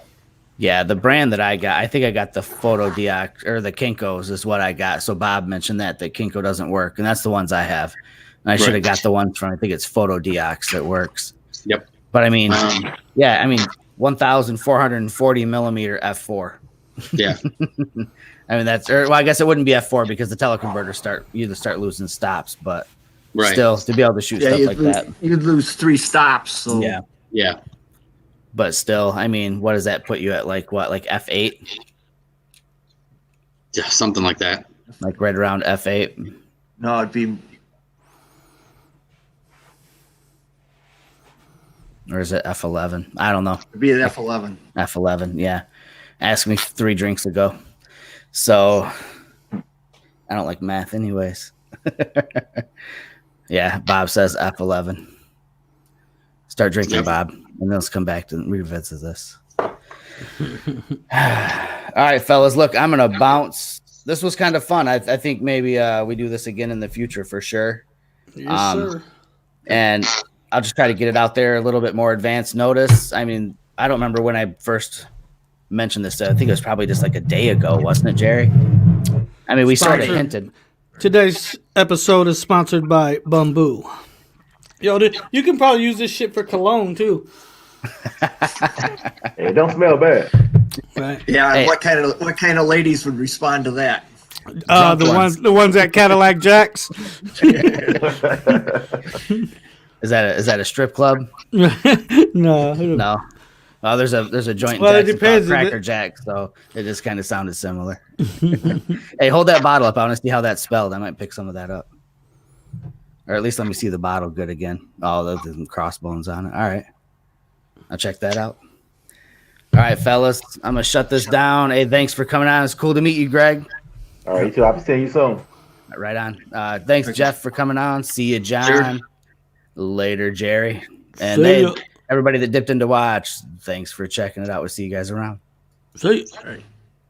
Yeah, the brand that I got, I think I got the Photodiox or the Kinkos is what I got. So Bob mentioned that Kinko doesn't work, and that's the ones I have. And I should have got the ones from, I think it's Photodiox that works. Yep. But I mean, 1,440 millimeter f4. Yeah. I mean, I guess it wouldn't be f4 because the teleconverters start losing stops, but still to be able to shoot stuff like that. You'd lose 3 stops. So Yeah. But still, I mean, what does that put you at? Like what? Like f8? Yeah, something like that. Like right around f8. No, it'd be. Or is it f11? I don't know. It'd be an F11. F11, yeah. Asked me 3 drinks ago. So I don't like math anyways. Yeah, Bob says F11. Start drinking, Bob, and let's come back to revisit this. All right, fellas, look, I'm going to bounce. This was kind of fun. I think maybe we do this again in the future for sure. Yes, sir. And I'll just try to get it out there a little bit more advanced notice. I mean, I don't remember when I first mentioned this. I think it was probably just like a day ago, wasn't it, Jerry? I mean, we sort of hinted. Today's episode is sponsored by Bamboo. Yo, you can probably use this shit for cologne too. It don't smell bad. Right. Yeah, Hey. what kind of ladies would respond to that? Drunk The ones at Cadillac Jacks. Is that a strip club? No. No. Oh, there's a joint. Well, it Jackson called depends, Cracker Jack, so it just kind of sounded similar. Hey, hold that bottle up. I want to see how that's spelled. I might pick some of that up, or at least let me see the bottle good again. Oh, there's some crossbones on it. All right, I'll check that out. All right, fellas, I'm gonna shut this down. Hey, thanks for coming on. It's cool to meet you, Greg. All right, you too. I'll be seeing you soon. Right on. Thanks, Jeff, for coming on. See you, John. Sure. Later, Jerry. And See hey, ya. everybody that dipped in to watch, thanks for checking it out. We'll see you guys around. See. All right.